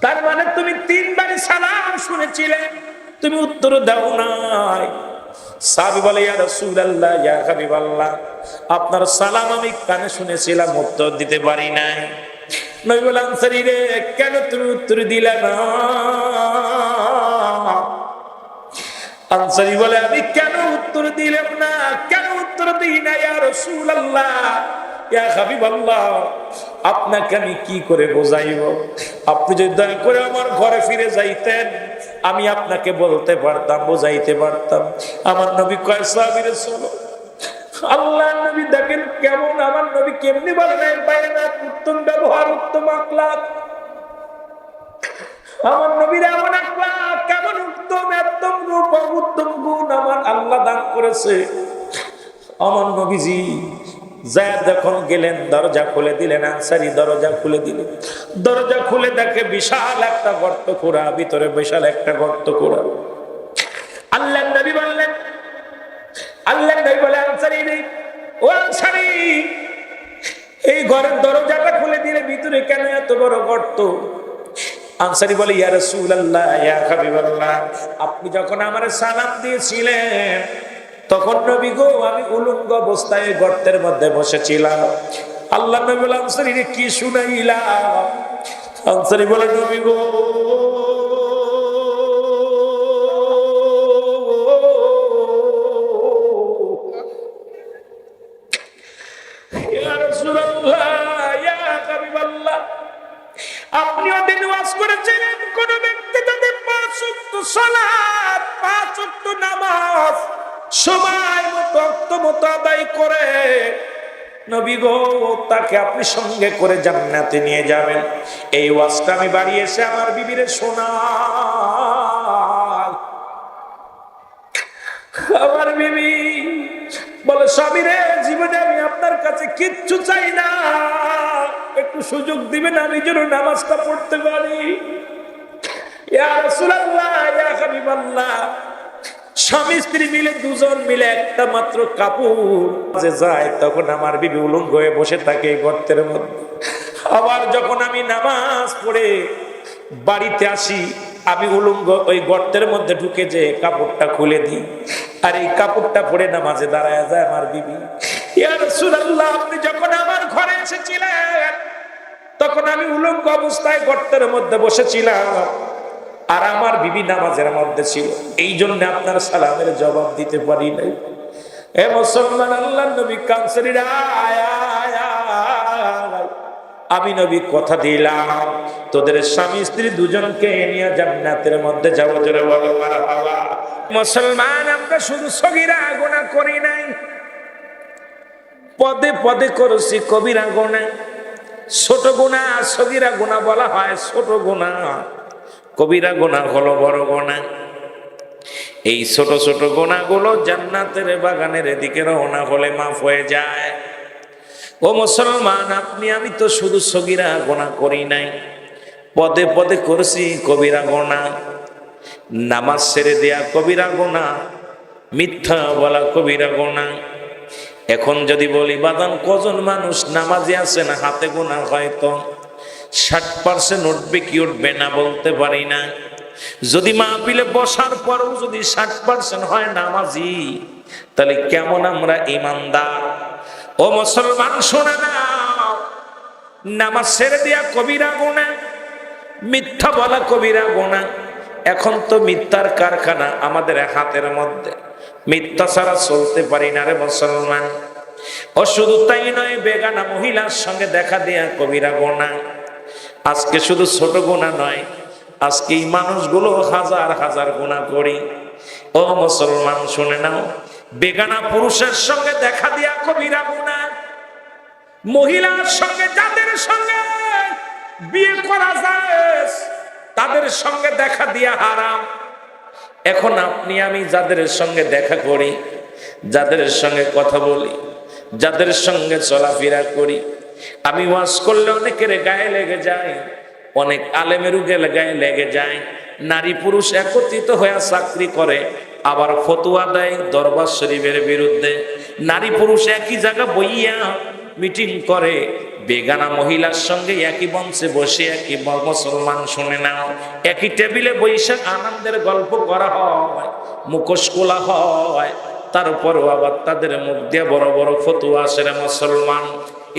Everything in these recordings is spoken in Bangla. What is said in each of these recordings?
তার মানে তুমি 3 বারই সালাম শুনেছিলে, তুমি উত্তর দাও নাই। সাহাবী বলে, ইয়া রাসূলুল্লাহ, ইয়া হাবিবাল্লাহ, আপনার সালাম আমি কানে শুনেছিলাম, উত্তর দিতে পারি নাই। নবী বলে, আনসারী রে, কেন তুমি উত্তর দিলে না? আনসারী বলে, আমি কেন উত্তর দিলাম না, কেন উত্তর দিই না ইয়া রাসূলুল্লাহ, ইয়া হাবিবাল্লাহ, আপনাকে আমি কি করে বোঝাইব? আপনি যদি দয়া করে আমার ঘরে ফিরে যাইতেন, আমি আপনাকে বলতে পারতাম, বোঝাইতে পারতাম। আমার নবী কয়, সাহাবীরা চলো। আল্লাহর নবী দেখেন কেমন, আমার নবী কেমনি বলে নাই বাইনা, উত্তম ব্যবহার, উত্তম আখলাক। আমার নবীর এমন আখলাক, কেমন উত্তম, একদম রূপ, উত্তম গুণ আমার আল্লাহ দান করেছে। আমার নবীজি যায় যখন গেলেন, দরজা খুলে দিলেন। আনসারী দরজা খুলে দিলেন। দরজা খুলে দেখে বিশাল একটা গর্ত খোঁড়া, ভিতরে বিশাল একটা গর্ত খোঁড়া। আল্লাহর নবী বললেন, আল্লাহর নবী বলে, আনসারী রে, ও আনসারী, এই ঘরের দরজাটা খুলে দিলে ভিতরে কেন এত বড় গর্ত? আনসারী বলে, ইয়া রাসূলুল্লাহ, ইয়া হাবিবাল্লাহ, আপনি যখন আমারে সালাম দিয়েছিলেন, তখন নবী গো আমি উলঙ্গ অবস্থায় গর্তের মধ্যে বসেছিলাম। আল্লাহ নবী বলে, আনসারী রে, কি শুনাইলা? আনসারী বলে, নবী গো, ইয়া রাসূলুল্লাহ, ইয়া হাবিবাল্লাহ, আপনি ওদিন ওয়াজ করেছিলেন, কোন ব্যক্তি যদি 5 ওয়াক্ত সালাত, 5 ওয়াক্ত নামাজ সময় মতো, ওয়াক্ত মতো আদায় করে, নবী গো, তাকে আপনি সঙ্গে করে জান্নাতে নিয়ে যাবেন। এই ওয়াজটা আমি বাড়ি এসে আমার বিবিরে শোনাই। আমার বিবি বলে, স্বামী রে, জীবনে আমি আপনার কাছে কিচ্ছু চাই না, একটু সুযোগ দিবেন আমি যেন নামাজটা পড়তে পারি। ইয়া রাসূলুল্লাহ, ইয়া হাবিবাল্লাহ, স্বামী স্ত্রী মিলে, দুজন মিলে একটা মাত্র কাপড় যে যায়, তখন আমার বিবি উলঙ্গ হয়ে বসে থাকে গর্তের মধ্যে। আবার যখন আমি নামাজ পড়ে বাড়িতে আসি, আমি উলঙ্গ ওই গর্তের মধ্যে ঢুকে যে কাপড়টা খুলে দিই, আর এই কাপড়টা পরে নামাজে দাঁড়ায় যায় আমার বিবি। ইয়া রাসূলুল্লাহ, আপনি যখন আমার ঘরে এসেছিলেন, তখন আমি উলঙ্গ অবস্থায় গর্তের মধ্যে বসেছিলাম, আর আমার বিবি নামাজের মধ্যে ছিল, এই জন্য আপনার সালামের জবাব দিতে পারি নাই। এ মুসলমান, আল্লাহর নবী কানসারীর, আমি নবী কথা দিলাম, তোদের স্বামী স্ত্রী দুজনকে নিয়ে জান্নাতের মধ্যে যাবো। জোরে বলো মারহাবা। মুসলমান, আমরা শুধু সগীরা গুনাহ করি নাই, পদে পদে করেছি কবিরা গুনাহ। ছোট গুনাহ সগীরা গুনাহ বলা হয়, ছোট গুনাহ। কবিরা গুনাহ হলো বড় গুনাহ। এই ছোট ছোট গুনাহগুলো জান্নাতের বাগানের দিকে রওনা হলে মাফ হয়ে যায়। ও মুসলমান, আপনি আমি তো শুধু সগীরা গুনাহ করি নাই, পদে পদে করেছি কবিরা গুনাহ। নামাজ ছেড়ে দেয়া কবিরা গুনাহ, মিথ্যা বলা কবিরা গুনাহ। এখন যদি বলি, বাদান কজন মানুষ নামাজে আছেন, হাতে গোনা হয়তো 60% উঠবে কি উঠবে না বলতে পারি না। যদি মাহফিলে বসার পরেও যদি 60% হয় নামাজি, তাহলে কেমন আমরা ইমানদার? ও মুসলমান, শোনা না, নামাজ ছেড়ে দেয়া কবিরা গুনাহ, মিথ্যা বলা কবিরা গুনাহ। এখন তো মিথ্যার কারখানা আমাদের হাতের মধ্যে, মিথ্যা ছাড়া চলতে পারি না রে মুসলমান। ও শুধু তাই নয়, বেগানা মহিলার সঙ্গে দেখা দেয়া কবিরা গুনাহ। আজকে শুধু ছোট গুনাহ নয়, আজকে এই মানুষগুলো হাজার হাজার গুনাহ করি। ও মুসলমান, শুনে নাও, বেগানা পুরুষের সঙ্গে দেখা দেয়া কবিরা গুনাহ। মহিলার সঙ্গে, যাদের সঙ্গে বিয়ে করা যায়, তাদের সঙ্গে দেখা দিয়া হারাম। এখন আপনি আমি যাদের সঙ্গে দেখা করি, যাদের সঙ্গে কথা বলি, যাদের সঙ্গে চলাফেরা করি, আমি ওয়াজ করলে অনেকের গায়ে লেগে যায়, অনেক আলেমের গায়ে লেগে যায়। নারী পুরুষ একত্রিত হয়ে চাকরি করে, আবার ফতোয়া দেয় দরবার শরীফের বিরুদ্ধে। নারী পুরুষ একই জায়গা বইয়া মিটিং করে, বেগানা মহিলার সঙ্গে একই মঞ্চে বসে একই মুসলমান শুনে নাও, একই টেবিলে বৈশাখ আনন্দের গল্প করা হয়, মুখোশ খোলা হয়, তারপরও আবার তাদের মুখ দিয়ে বড় বড় ফতুয়া আসে রে মুসলমান।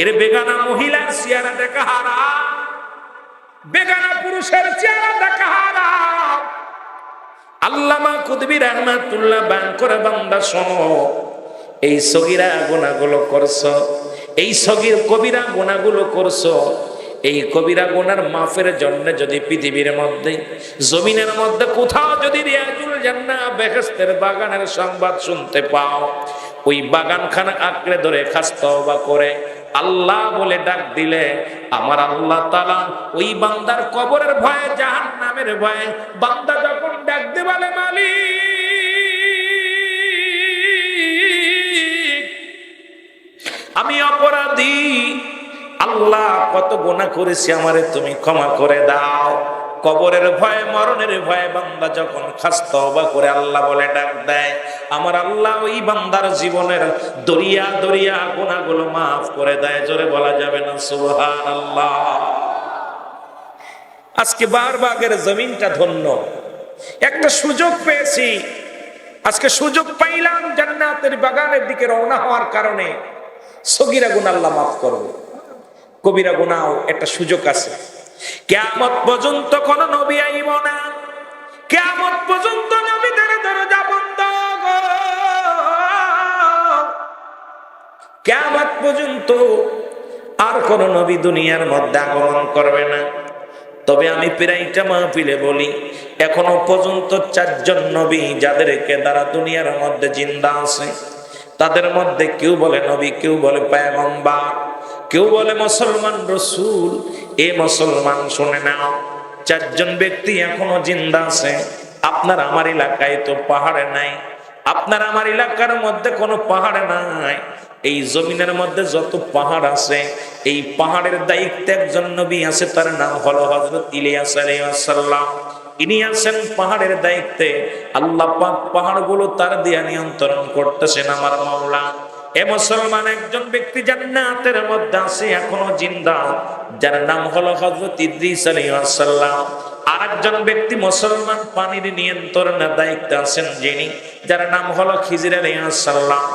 এর বেগানা মহিলার চেহারা দেখা হারাম, বেগানা পুরুষের চেহারা দেখা হারাম। আল্লামা কুতুবী রাহমাতুল্লাহ বান করে, বান্দা শোনো, এই সগীরা গুনাহগুলো করছো, এই সগীর কবিরা গুনাহগুলো করছো, এই কবিরা গুনার মাফের জন্য যদি পৃথিবীর মধ্যে জমিনের মধ্যে কোথাও যদি রিয়াজুল জান্নাহ বেহেশতের বাগানের সংবাদ শুনতে পাও, ওই বাগানখানা আঁকড়ে ধরে খাস তওবা করে আল্লাহ বলে ডাক দিলে আমার আল্লাহ তাআলা ওই বান্দার কবরের ভয়ে, জাহান্নামের ভয়ে বান্দা যখন ডাক দে বলে মালিক আমি অপরাধী, আল্লাহ কত গুনাহ করেছি, আমারে তুমি ক্ষমা করে দাও। কবরের ভয়ে, মরণের ভয়ে বান্দা যখন খাস তওবা করে আল্লাহ বলে ডাক দেয়, আমার আল্লাহ ওই বান্দার জীবনের দরিয়া দরিয়া গুনাহগুলো মাফ করে দেয়। জোরে বলা যাবে না সুবহানাল্লাহ। আজকে বারবাগের জমিনটা ধন্য, একটা সুযোগ পেয়েছি, আজকে সুযোগ পাইলাম জান্নাতের বাগানের দিকে রওনা হওয়ার কারণে। সগীরা গুনাহ আল্লাহ মাফ করবে, কবিরা গুনাহ একটা সুযোগ আছে। কিয়ামত পর্যন্ত কোন নবী আইব না, কিয়ামত পর্যন্ত নবীদের দরজা বন্ধ, কিয়ামত পর্যন্ত আর কোন নবী দুনিয়ার মধ্যে আগমন করবে না। তবে আমি প্রায়টা মাহফিলে বলি, এখনো পর্যন্ত 4 জন নবী যাদেরকে দ্বারা দুনিয়ার মধ্যে জিন্দা আছে, তাদের মধ্যে কেউ বলে নবী, কেউ বলে পয়গম্বর, কেউ বলে মুসলমান রসুল। এ মুসলমান শুনে নাও, 4 জন ব্যক্তি এখনো জিন্দা আছে। আপনার আমার এলাকায় তো পাহাড়ে নাই, আপনার আমার এলাকার মধ্যে কোনো পাহাড়ে নাই। এই জমিনের মধ্যে যত পাহাড় আছে, এই পাহাড়ের দায়িত্বে একজন নবী আছে, তার নাম হলো হযরত ইলিয়াস আলাইহিস সালাম। ইনি আছেন পাহাড়ের দায়িত্বে, আল্লাহ পাক পাহাড়গুলো তার দিয়া নিয়ন্ত্রণ করতেছেন আমার মাওলা। এ মুসলমান একজন ব্যক্তি জান্নাতের মধ্যে আছে এখনো জিন্দা, যার নাম হলো হযরত ইদ্রিস আলাইহিস সালাম। আরেকজন ব্যক্তি মুসলমান পানির নিয়ন্ত্রণের দায়িত্বে আছেন যিনি, যার নাম হলো খিজির আলাইহিস সালাম।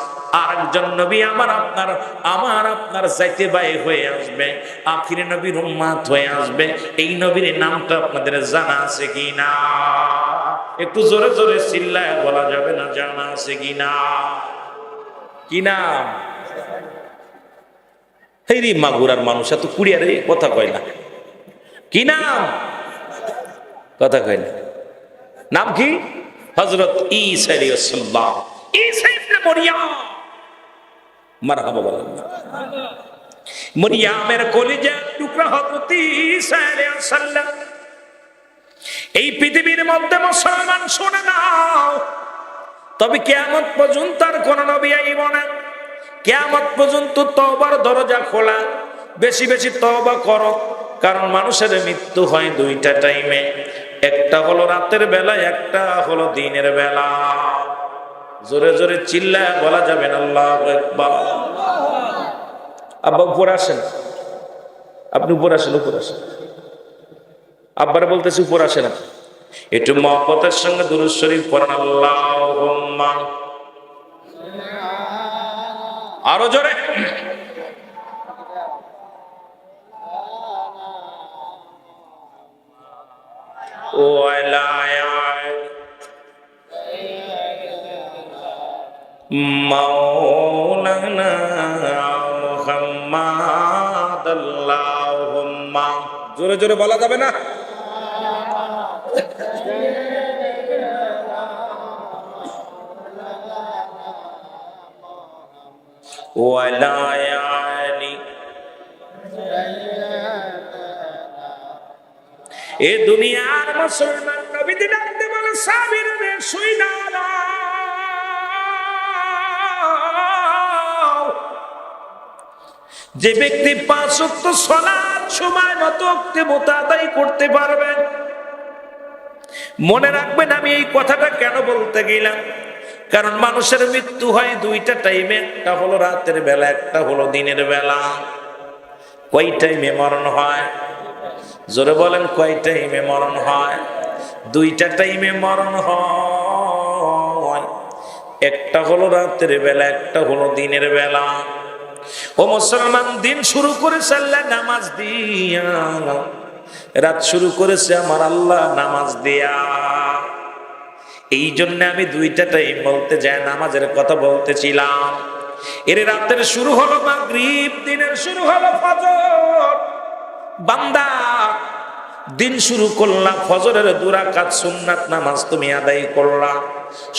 আরেকজন নবী আমার আপনার যাইতে বাই হয়ে আসবে, আখির নবীর উম্মত হয়ে আসবে। এই নবীর নামটা আপনাদের জানা আছে কিনা? একটু জোরে জোরে চিল্লায় বলা যাবে না, জানা আছে কিনা? কি নাম? এই রে মাগুরার মানুষ এত কুড়িয়া রে, কথা কয় না। কি নাম? কথা কয় না। নাম কি? হযরত ঈসা আলাইহিস সালাম। ঈসা ইবনে মরিয়ম। মারহাবা বলেন। মরিয়মের কলিজার টুকরা হযরত ঈসা আলাইহিস সালাম। এই পৃথিবীর মধ্যে মুসলমান শুনে নাও, তবে কিয়ামত পর্যন্ত আর কোন নবী আইব না। কিয়ামত পর্যন্ত তওবার দরজা খোলা, বেশি বেশি তওবা করো। কারণ মানুষের মৃত্যু হয় 2টা টাইমে, একটা হলো রাতের বেলা, একটা হলো দিনের বেলা। জোরে জোরে চিল্লায় বলা যাবে না আল্লাহু আকবার। আব্বা উপরে আসেন, আপনি উপরে আসেন, উপরে আসেন। আব্বারে বলতেছি উপরে আসেন। একটু মহব্বতের সঙ্গে দুরূদ শরীফ পড়েন। আল্লাহুম্মা, আরো জোরে। ও মাওলানা মুহাম্মদ। আল্লাহুম্মা, জোরে জোরে বলা যাবে না। এ দুনিয়ার মুসলমান নবীতে ডাকতে বলে সাবিরদের শুইনা যে ব্যক্তি 5 ওয়াক্ত সালাত সময় মতো আদায় করতে পারবেন। মনে রাখবেন আমি এই কথাটা কেন বলতে গেলাম, কারণ মানুষের মৃত্যু হয় দুইটা টাইমে, একটা হলো রাতের বেলা, একটা হলো দিনের বেলা। কয় টাইমে মরণ হয়? জোরে বলেন, কয় টাইমে মরণ হয়? দুইটা টাইমে মরণ হয়, একটা হলো রাতের বেলা, একটা হলো দিনের বেলা। ও মুসলমান, দিন শুরু করেছে আল্লাহ নামাজ দিয়া, রাত শুরু করেছে আমার আল্লাহ নামাজ দিয়া। এই জন্য আমি দুইটা টাইম বলতে যাই নামাজের কথা বলতেছিলাম। এর রাতের শুরু হলো মাগরিব, দিনের শুরু হলো ফজর। বান্দা, দিন শুরু করলাম, ফজরের 2 রাকাত সুন্নাত নামাজ তুমি আদায় করলা।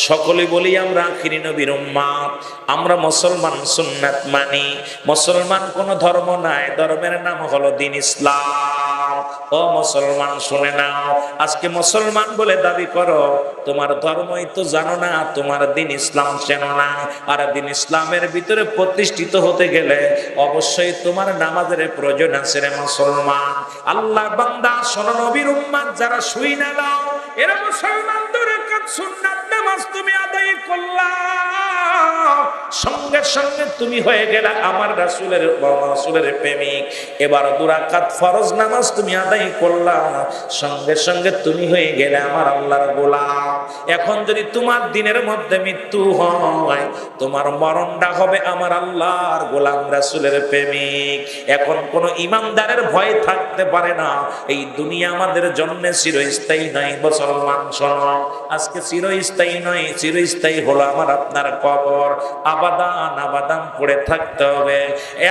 সকলে বলি আমরা আখিরি নবীর উম্মত, আমরা মুসলমান, সুন্নাত মানি। মুসলমান কোন ধর্ম নাই, ধর্মের নাম হলো দিন ইসলাম। ও মুসলমান শুনে নাও, আজকে মুসলমান বলে দাবি করো, তোমার ধর্মই তো জানো না, তোমার দিন ইসলাম চেনো না। আর দিন ইসলামের ভিতরে প্রতিষ্ঠিত হতে গেলে অবশ্যই তোমার নামাজের প্রয়োজন আছে রে মুসলমান। আল্লাহ বান্দা শোনো, নবীর উম্মত যারা শুই না নাও, এরা মুসলমান 2 রাকাত সুন্নাত নামাজ তুমি আদায় করলা, সঙ্গে সঙ্গে তুমি হয়ে গেলা আমার রাসূলের প্রেমিক। এবার 2 রাকাত ফরজ নামাজ তুমি আদায় করলা, সঙ্গে সঙ্গে তুমি হয়ে গেলে আমার আল্লাহর গোলাম। এখন যদি তোমার দিনের মধ্যে মৃত্যু হয়, তোমার মরণটা হবে আমার আল্লাহর গোলাম, রাসূলের প্রেমিক। এখন কোন ইমানদারের ভয় থাকতে পারে না, এই দুনিয়া আমাদের জন্য চিরস্থায়ী নয়। মুসলমান শোনো, আজকে চিরস্থায়ী নয়, চিরস্থায়ী হলো আমার আপনার কবর। আবাদান আবাদান পড়ে থাকতে হবে।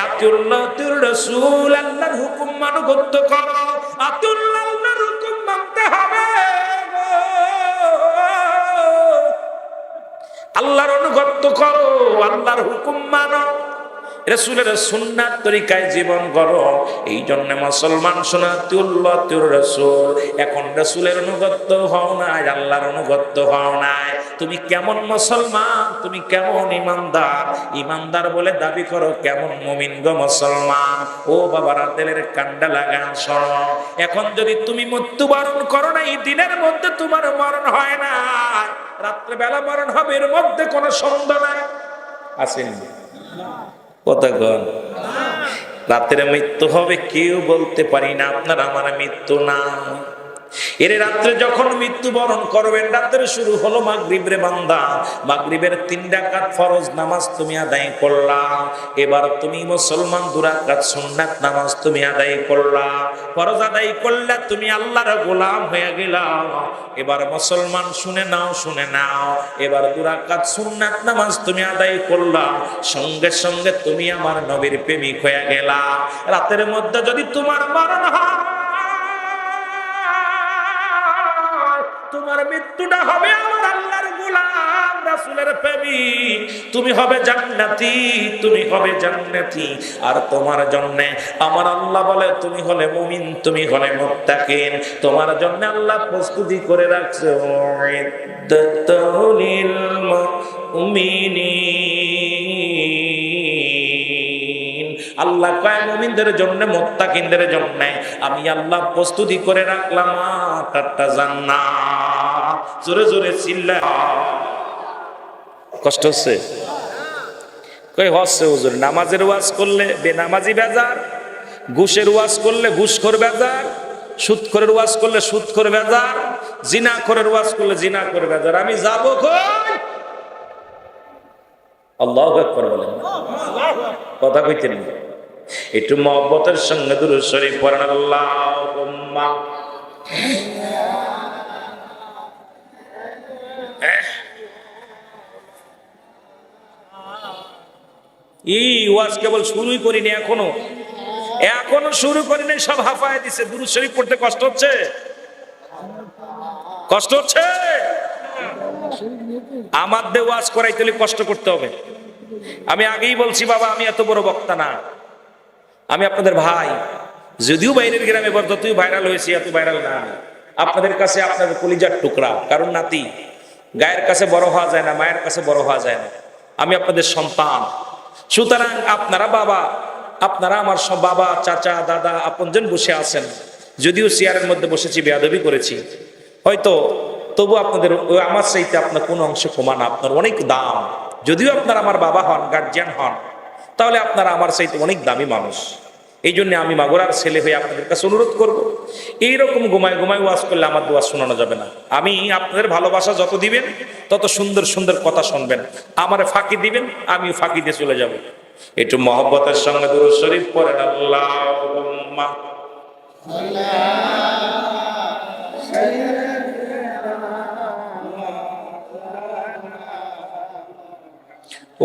আতিউল্লাহ আতিউর রাসূল, আল্লাহর হুকুম মানগত করো। আতিউল্লাহ, আল্লাহর হুকুম মানতে হবে, আল্লাহর অনুগত করো, আল্লাহর হুকুম মানো, রাসূলের সুন্নাত তরিকায় জীবন করো। এই জন্য মুসলমান শোনা, আতিউল্লাহ আতিউর রাসূল। এখন রাসূলের অনুগত হও না, আল্লাহর অনুগত হও না, তুমি কেমন মুসলমান, তুমি কেমন ইমানদার? ইমানদার বলে দাবি করো, কেমন মুমিন গো মুসলমান? ও বাবারা, দিলের কান্ডা লাগান শোনো, এখন যদি তুমি মৃত্যুবরণ করো না, এই দিনের মধ্যে তোমার মরণ হয় না, রাত্রে বেলা মরণ হবে, এর মধ্যে কোনো সন্দেহ নাই। আসেন কতক্ষণ রাতের মৃত্যু হবে কেউ বলতে পারি না, আপনার আমার মৃত্যু না। এর রাত্রে যখন মৃত্যুবরণ করবেন, রাত্রে শুরু হলো মাগরিব রে বান্দা, মাগরিবের 3 রাকাত ফরজ নামাজ তুমি আদায় করলা। এবার তুমি মুসলমান 2 রাকাত সুন্নাত নামাজ তুমি আদায় করলা। ফরজ আদায় করলা, তুমি আল্লাহর গোলাম হয়ে গেলা। এবার মুসলমান শুনে নাও, শুনে নাও, এবার 2 রাকাত সুন্নাত নামাজ তুমি আদায় করলা, সঙ্গে সঙ্গে তুমি আমার নবীর প্রেমিক হয়ে গেলা। রাতের মধ্যে যদি তোমার মরণ হয়, তোমার মৃত্যুটা হবে আমার আল্লাহর গোলাম, রাসূলের প্রেমিক। তুমি হবে জান্নাতি, তুমি হবে জান্নাতি। আর তোমার জন্য আমার আল্লাহ বলে, তুমি হলে মুমিন, তুমি হলে মুত্তাকিন। তোমার জন্য আল্লাহ প্রস্তুতি করে রাখছে, ইদ্দাতুল মুমিনিন। আল্লাহ কয় মুমিনদের জন্য, মুত্তাকিনদের জন্য আমি আল্লাহ প্রস্তুতি করে রাখলাম একটা জান্নাত। জোরে জোরে চিল্লা। কষ্ট হচ্ছে? কই হচ্ছে হুজুর, নামাজের ওয়াজ করলে বেনামাজি বেজার, ঘুষের ওয়াজ করলে ঘুষখোর বেজার, সুদখোরের ওয়াজ করলে সুদখোর বেজার, জিনাখোরের ওয়াজ করলে জিনাখোর বেজার। আমি যাব কই? আল্লাহু আকবার বলেন, কথা কইতেন না। একটু মহব্বতের সঙ্গে দুরূদ শরীফ পড়েন। আল্লাহুম্মা এই ওয়াজ কেবল শুরুই করিনি, এখনো শুরু করিনি, সব হাফায় দিছে। দুরূদ শরীফ পড়তে কষ্ট হচ্ছে? কষ্ট হচ্ছে? আমাদের ওয়াজ করাইতে হলে কষ্ট করতে হবে। আমি আগেই বলছি বাবা, আমি এত বড় বক্তা না, আমি আপনাদের ভাই। যদিও বাইরের গ্রামে তুই ভাইরাল হয়েছি, এত ভাইরাল না। আপনাদের কাছে আপনাদের কলিজার টুকরা, কারণ নাতি। গায়ের কাছে বড় হওয়া যায় না, মায়ের কাছে বড় হওয়া যায় না। আমি আপনাদের সন্তান, সুতরাং আপনারা বাবা, আপনারা আমার সব বাবা, চাচা, দাদা, আপনজন বসে আছেন। যদিও চেয়ারের মধ্যে বসেছি, বেয়াদবি করেছি হয়তো, তবু আপনাদের আমার চাইতে আপনার কোনো অংশে কমা না, আপনার অনেক দাম। যদিও আপনার আমার বাবা হন, গার্জিয়ান হন, তাহলে আপনারা আমার চাইতে অনেক দামি মানুষ। এই জন্য আমি মাগুরার ছেলে হয়ে আপনাদের কাছে অনুরোধ করব, এইরকম ঘুমায় ঘুমায় ওয়াজ করলে আমার দোয়া শোনানো যাবে না। আমি আপনাদের ভালোবাসা যত দিবেন তত সুন্দর সুন্দর কথা শুনবেন, আমারে ফাঁকি দিবেন, আমিও ফাঁকি দিয়ে চলে যাব। একটু মহব্বতের সঙ্গে দুরূদ শরীফ পড়েন। আল্লাহুম্মা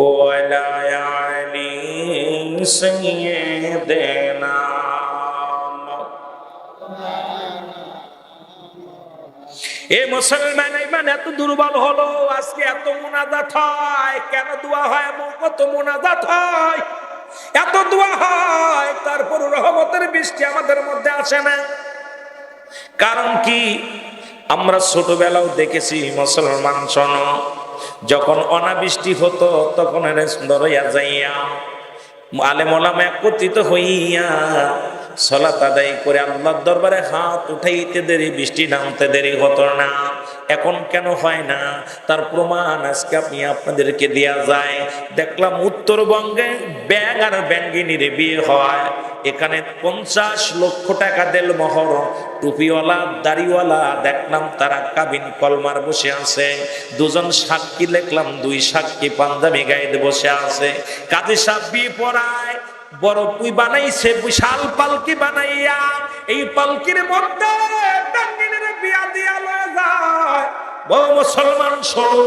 ওয়ালা আলি সাইয়্যিদিনা। এ মুসলমান ইমান এত দুর্বল হলো, আজকে এত মুনাজাত হয় কেন? দোয়া হয়, কত মুনাজাত হয়, এত দোয়া হয়, তারপর রহমতের বৃষ্টি আমাদের মধ্যে আসে না। কারণ কি? আমরা ছোটবেলাও দেখেছি মুসলমান, শোনো, যখন অনাবৃষ্টি হতো তখন ধরইয়া যাইয়া আলেম ওলামা একত্রিত হইয়া সালাত আদায় করে আল্লাহর দরবারে হাত উঠাইতে দেরি, বৃষ্টি নামতে দেরি হতো না। এখন কেন হয় না? তার প্রমাণ আজকে আমি আপনাদেরকে দেয়া যায়। দেখলাম উত্তরবঙ্গে ব্যাঙ আর ব্যাঙ্গিনীর বিয়ে হয়, এখানে 50 লক্ষ টাকা দেল মহর, টুপিওয়ালা দাড়িওয়ালা দেখলাম তারা কাবিন কলমার বসে আছে, দুজন সাক্ষী দেখলাম, 2 সাক্ষী পাঞ্জাবি গায়ে বসে আছে। কাজী সাহেব বিয়ে পড়ায়, বড় পুই বানাইছে, বিশাল পালকি বানাইয়া, এই পালকির মধ্যে ডাঙ্গিনের বিয়া দিয়া লয়ে যায়। বহু মুসলমান শোনো,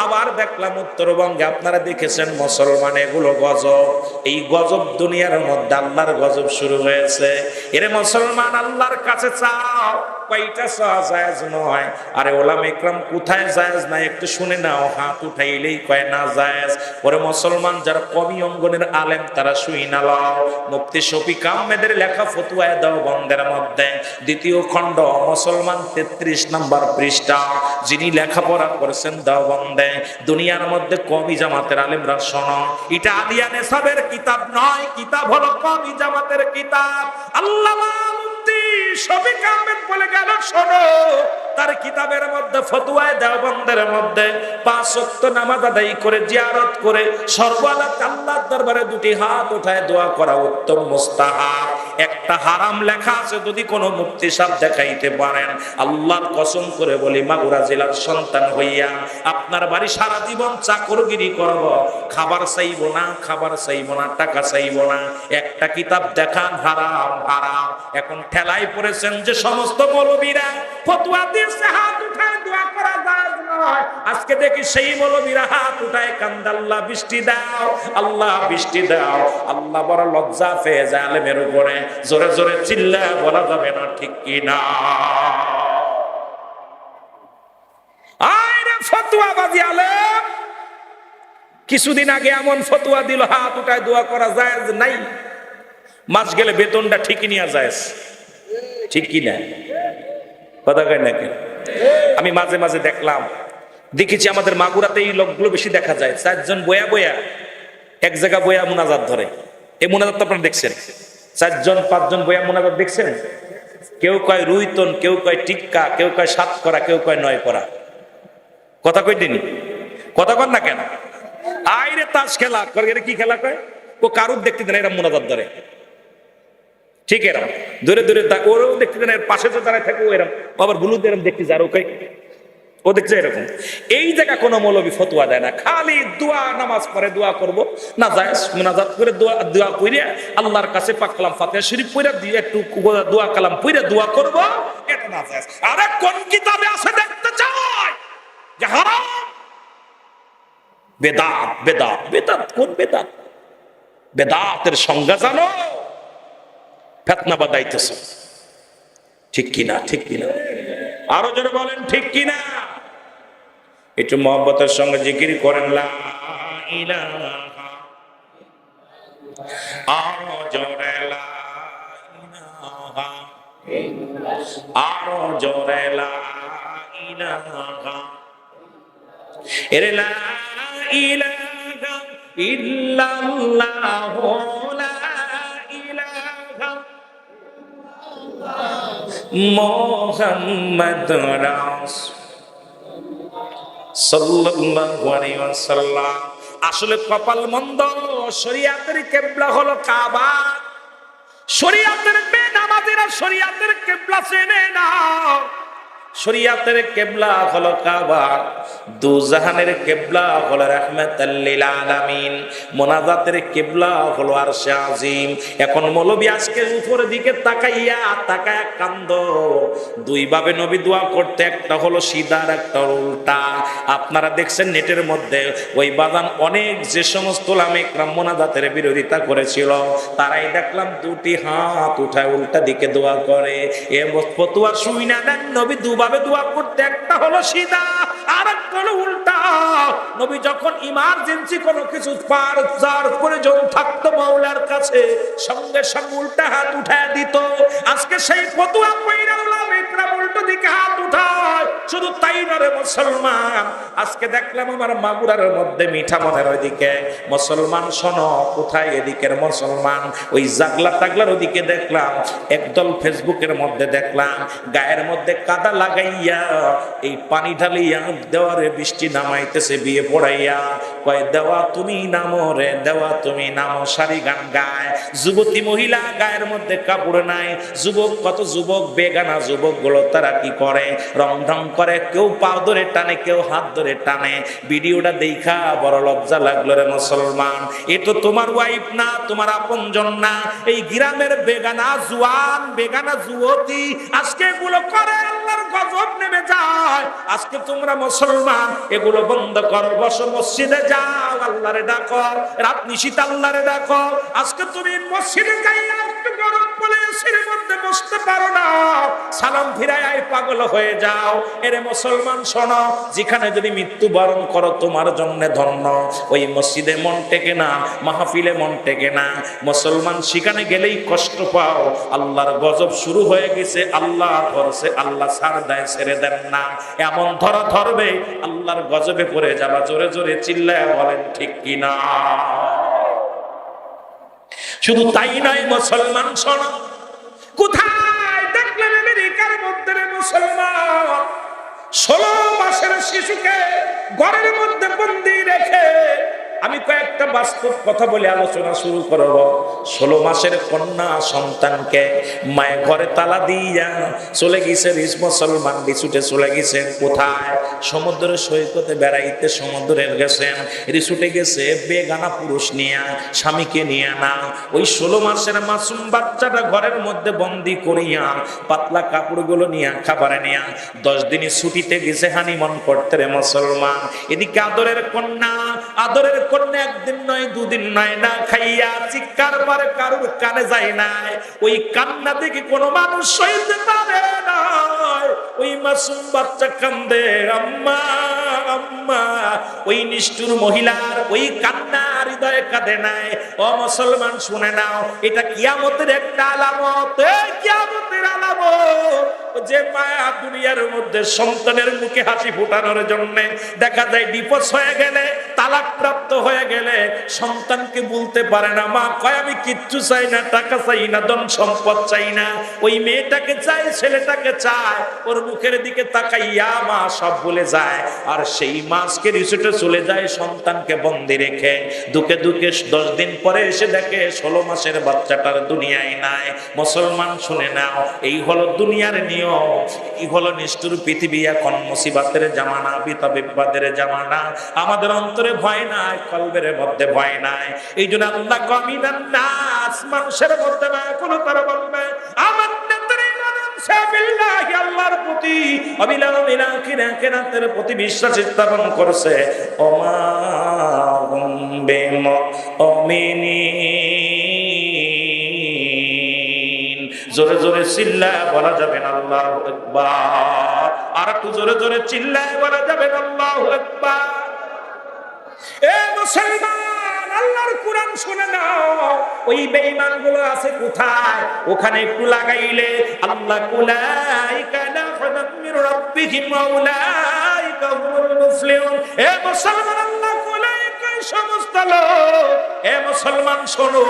আবার দেখলাম উত্তরবঙ্গে, আপনারা দেখেছেন মুসলমান, এগুলো গজব। এই গজব দুনিয়ার মধ্যে আল্লাহর গজব শুরু হয়েছে। এরে মুসলমান, আল্লাহর কাছে চাও, কয়টা চাওয়া জায়েজ নয়। আরে ওলামা ইকরাম কোথায় জায়েজ নাই একটু শুনে নাও, হাত উঠাইলেই কয় না জায়েজ। ওরে মুসলমান, যারা কমি অঙ্গনের আলেম তারা শুই না লাও। মুফতি শফিক আহমেদের লেখা ফতোয়া দেওবন্দের মধ্যে 2য় খণ্ড মুসলমান 33 নম্বর পৃষ্ঠা, যিনি লেখাপড়া করেছেন দেওবন্দে, দুনিয়ার মধ্যে কমি জামাতের আলেমরা শোনো, এটা আলিয়া নেসাবের কিতাব নয়, কিতাব হলো কমি জামাতের কিতাব। আল্লামা মুফতি শফিক আহমেদ বলে গেল, শোনো, তার কিতাবের মধ্যে ফতোয়ায়ে দেওবন্দের মধ্যে 5 ওয়াক্ত নামাজ আদায় করে, জিয়ারত করে, সর্বদা আল্লাহর দরবারে 2টি হাত উঠায় দোয়া করা উত্তম মুস্তাহাব। একটা হারাম লেখা আছে, যদি কোনো মুফতি সাহেব দেখাইতে পারেন, আল্লাহর কসম করে বলি, মাগুরা জেলার সন্তান হইয়া আপনার বাড়ি সারা জীবন চাকরগিরি করব, খাবার চাইব না, খাবার চাইব না, টাকা চাইব না, একটা কিতাব দেখান, হারাম হারাম। এখন ঠেলাই পড়েছেন যে সমস্ত মৌলবীরা ফতোয়া দিয়েছে হাত উঠায় দোয়া করা যায় নয়, আজকে দেখি সেই মৌলবীরা হাত উঠায় কান্দে, আল্লাহ বৃষ্টি দাও, আল্লাহ বৃষ্টি দাও। আল্লাহ বড় লজ্জা পেয়ে যায় আলেমের উপরে, জোরে জোরে চিল্লায় বলা যাবে না, ঠিক কি না? আরে ফতোয়াবাজি আলেম কিছুদিন আগে এমন ফতোয়া দিল, হাত উঠায় দোয়া করা জায়েজ নাই, মাস গেলে বেতনটা ঠিকই নিয়ে যায়, ঠিক কি না? কথা কয় নাকি? আমি মাঝে মাঝে দেখেছি আমাদের মাগুরাতে এই লোকগুলো বেশি দেখা যায়, 4 জন বয়া বয়া এক জায়গা বয়া মুনাজাত ধরে। এই মুনাজাত তো আপনারা দেখছেন, 4 জন 5 জন বয়া মুনাজাত দেখছেন। কেউ কয় রুইতন, কেউ কয় টিক্কা, কেউ কয় 7 করা, কেউ কয় 9 করা। কথা কই দিনি? কথা কন না কেন? আইরে তাস খেলা করে, এটা কি খেলা কয়? ও কারুর দেখতে দেন, এরা মুনাজাত ধরে, ঠিক এরম ধরে ধরে ওরাও দেখতে দেন, এর পাশে তো দাঁড়ায় থাকে, ও এরম আবার বুলুদ এরম দেখতে যায়, ওকে ও দেখছে এরকম। এই জায়গা কোনো মৌলবী ফতোয়া দেয় না, খালি দোয়া, নামাজ পড়ে দোয়া করবো না যায়, মুনাজাত করে দোয়া কইরে আল্লাহর কাছে পাক কালাম ফাতিহা শরীফ পড়ে দিয়ে একটু দোয়া কালাম পড়ে দোয়া করবো, এটা না যায়। আরে কোন কিতাবে আছে দেখতে চাই যে হারাম? বেদাত, বেদাত, বেদাত, কোন বেদাত? বেদাতের সংজ্ঞা জানো? ফিতনা বাদাইতেছ, ঠিক কিনা? ঠিক কিনা? আরো জোরে বলেন, ঠিক কিনা? একটু মহব্বতের সঙ্গে জিকির করেন, লা ইলাহা, আরো জোরে লা ইলাহা, আরো জোরে লা ইলাহা, এরে লা ইলাহা ইল্লাল্লাহ, লা ইলাহা মুহাম্মাদুর রাসূল। সাল্লাল্লাহু আলাইহি ওয়াসাল্লাম। আসলে কপাল মন্দ, শরীয়তের কিবলা হলো কাবা। শরীয়তের বেনামাজিরা শরীয়তের কিবলা চেনে না। শরীয়তের কিবলা হলো কাবা, দুজাহানের কিবলা হলো রাহমাতাল লিল আলামিন, মুনাজাতের কিবলা হলো আরশে আজিম। এখন মৌলবী আজকে উপরের দিকে তাকাইয়া কান্দ। দুই ভাবে নবী দোয়া করতে, একটা হলো সিধা আর একটা হলো উল্টা। আপনারা দেখছেন নেটের মধ্যে ওই বাদান অনেক যে সমস্ত ওলামা ইকরাম মুনাজাতের বিরোধিতা করেছিল, তারাই দেখলাম দুটি হাত উঠায় উল্টা দিকে দোয়া করে। এ ফতোয়া শুই না দেন নবী দুভাবে দোয়া করতে, একটা হলো সিধা আর একটা হলো উল্টা। নবী যখন ইমার্জেন্সি কোনো কিছু পার যার প্রয়োজন থাকতো মাওলার কাছে, সঙ্গে সঙ্গে উল্টা হাত উঠায় দিত। আজকে সেই ফতোয়া কইরা ওলামা ইকরাম উল্টো দিকে হাত উঠায়। শুধু তাই নয় মুসলমান, আজকে দেখলাম আমার মাগুরার মধ্যে মিঠা মনের ওইদিকে মুসলমান, শোনো কোথায় এদিকের মুসলমান, ওই জাগলা টাগলার ওদিকে দেখলাম একদল ফেসবুকের মধ্যে দেখলাম গায়ের মধ্যে কাদা লাগাইয়া এই পানি ঢালিয়া দেওয়ারে বৃষ্টি নামাইতেছে বিয়ে পড়াইয়া। কয় দেওয়া তুমি নামো রে, দেওয়া তুমি নামো, সারি গান গায়। যুবতী মহিলা গায়ের মধ্যে কাপড় নাই, যুবক কত যুবক বেগানা যুবক গুলো তারা কি করে, রং ঢং করে, কেউ পা ধরে টানে, কেউ হাত ধরে টানে। ভিডিওটা দেখা বড় লজ্জা লাগলো রে মুসলমান। এ তো তোমার ওয়াইফ না, তোমার আপনজন না, এই গ্রামের বেগানা জুয়ান বেগানা যুবতী আজকে এগুলো করে, আল্লাহর গজব নেমে যায়। আজকে তোমরা মুসলমান এগুলো বন্ধ করো, বসো মসজিদে যাও, আল্লাহরে ডাকো, রাত নিশিত আল্লাহরে ডাকো। আজকে তুমি মসজিদে যাইয়া একটু গরম বলে এসির মধ্যে বসতে পারো না, সালাম ফিরায় পাগল হয়ে যাও। এরে মুসলমান শোনো, যেখানে যদি মৃত্যুবরণ করো তোমার জন্য ধন্য। ওই মসজিদে মন টেকে না, মাহফিলে মন টেকে না, মুসলমান সেখানে গেলেই কষ্ট পাও। আল্লাহর গজব শুরু হয়ে গেছে, আল্লাহ ধরছে, আল্লাহ ছাড় দেয়, ছেড়ে দেন না। এমন ধরা ধরবে আল্লাহর গজবে পড়ে যাবা। জোরে জোরে চিল্লায় বলেন ঠিক কিনা? শুধু তাই নয় মুসলমান শোনো, কোথায় দেখলেন আমেরিকার মধ্যে মুসলমান 16 মাসের শিশুকে ঘরের মধ্যে বন্দি রেখে, আমি কয়েকটা বাস্তব কথা বলে আলোচনা শুরু করব। 16 মাসের কন্যা সন্তানকে মায়ের ঘরে তালা দিয়া চলে গেছে মুসলমান, রিসুটে চলে গেছেন। কোথায়? সমুদ্রের সৈকতে বেড়াইতে সমুদ্রে গেছেন, রিসুটে গেছে বেগানা পুরুষ নিয়া, স্বামীকে নিয়ে না। ওই 16 মাসের মাসুম বাচ্চাটা ঘরের মধ্যে বন্দি করিয়া পাতলা কাপড়গুলো নিয়ে খাবারে নিয়া 10 দিনই ছুটিতে গেছে হানিমন করতে রে মুসলমান। এদিকে আদরের কন্যা, আদরের কন্যা একদিন নয় দুদিন নয় না খাইয়া চিৎকার পারে, কারুর কানে যায় নাই। ওই কান্না দেখে কোনো মানুষ সইতে পারে না। ওই মাসুম বাচ্চা কান্দে আম্মা আম্মা, ওই নিষ্ঠুর মহিলার ওই কান্না হৃদয়ে কাঁদে নাই। ও মুসলমান শুনে নাও, এটা কিয়ামতের একটা আলামত। এই কিয়ামতের আলামত যে মায়া দুনিয়ার মধ্যে সন্তানের মুখে হাসি ফোটানোর জন্য দেখা যায় ডিভোর্স হয়ে গেলে, তালাক প্রাপ্ত হয়ে গেলে সন্তানকে বলতে পারে না, মা কয় আমি কিচ্ছু চাই না, টাকা চাই না, ধন সম্পদ চাই না। ওই মেয়েটাকে চাই, ছেলেটাকে চায়, ওর মুখের দিকে তাকাইয়া মা সব ভুলে যায়। আর সেই মাসকে রিসোর্টে চলে যায় সন্তানকে বন্দি রেখে। দুঃখে দুঃখে 10 দিন পরে এসে দেখে 16 মাসের বাচ্চাটার দুনিয়ায় নাই। মুসলমান শুনে নাও, এই হলো দুনিয়ার নিয়ম, এই হলো নিষ্ঠুর পৃথিবী। এখন মুসিবতের জামানা, বিপদের জামানা। আমাদের অন্তরে ভয় নাই, কলবের মধ্যে ভয় নাই। এই জন্য আল্লাহ কমিনান নাস, মানুষের মধ্যে না কোনো তারা বলবে আমার আল্লাহর প্রতি অবিলম্বিত আখিরাতের প্রতি বিশ্বাস স্থাপন করছে। ওমা হুম বিমুমিনিন। জোরে জোরে চিল্লায় বলা যাবে না আল্লাহু আকবার। আর একটু জোরে জোরে চিল্লায় বলা যাবে না আল্লাহু আকবার। এ মুসলমান, আল্লাহর কোরআন শুনে নাও। ওই বেঈমান গুলো আছে কোথায়? ওখানে একটু লাগাইলে আল্লাহ কুলাইকা লাহুম মির রাব্বিহিম মাউলাইকা হুমুল মুফলিহুন। এ মুসলমান, আল্লাহ কুলাইকা সমস্ত লোক, এ মুসলমান শোনো,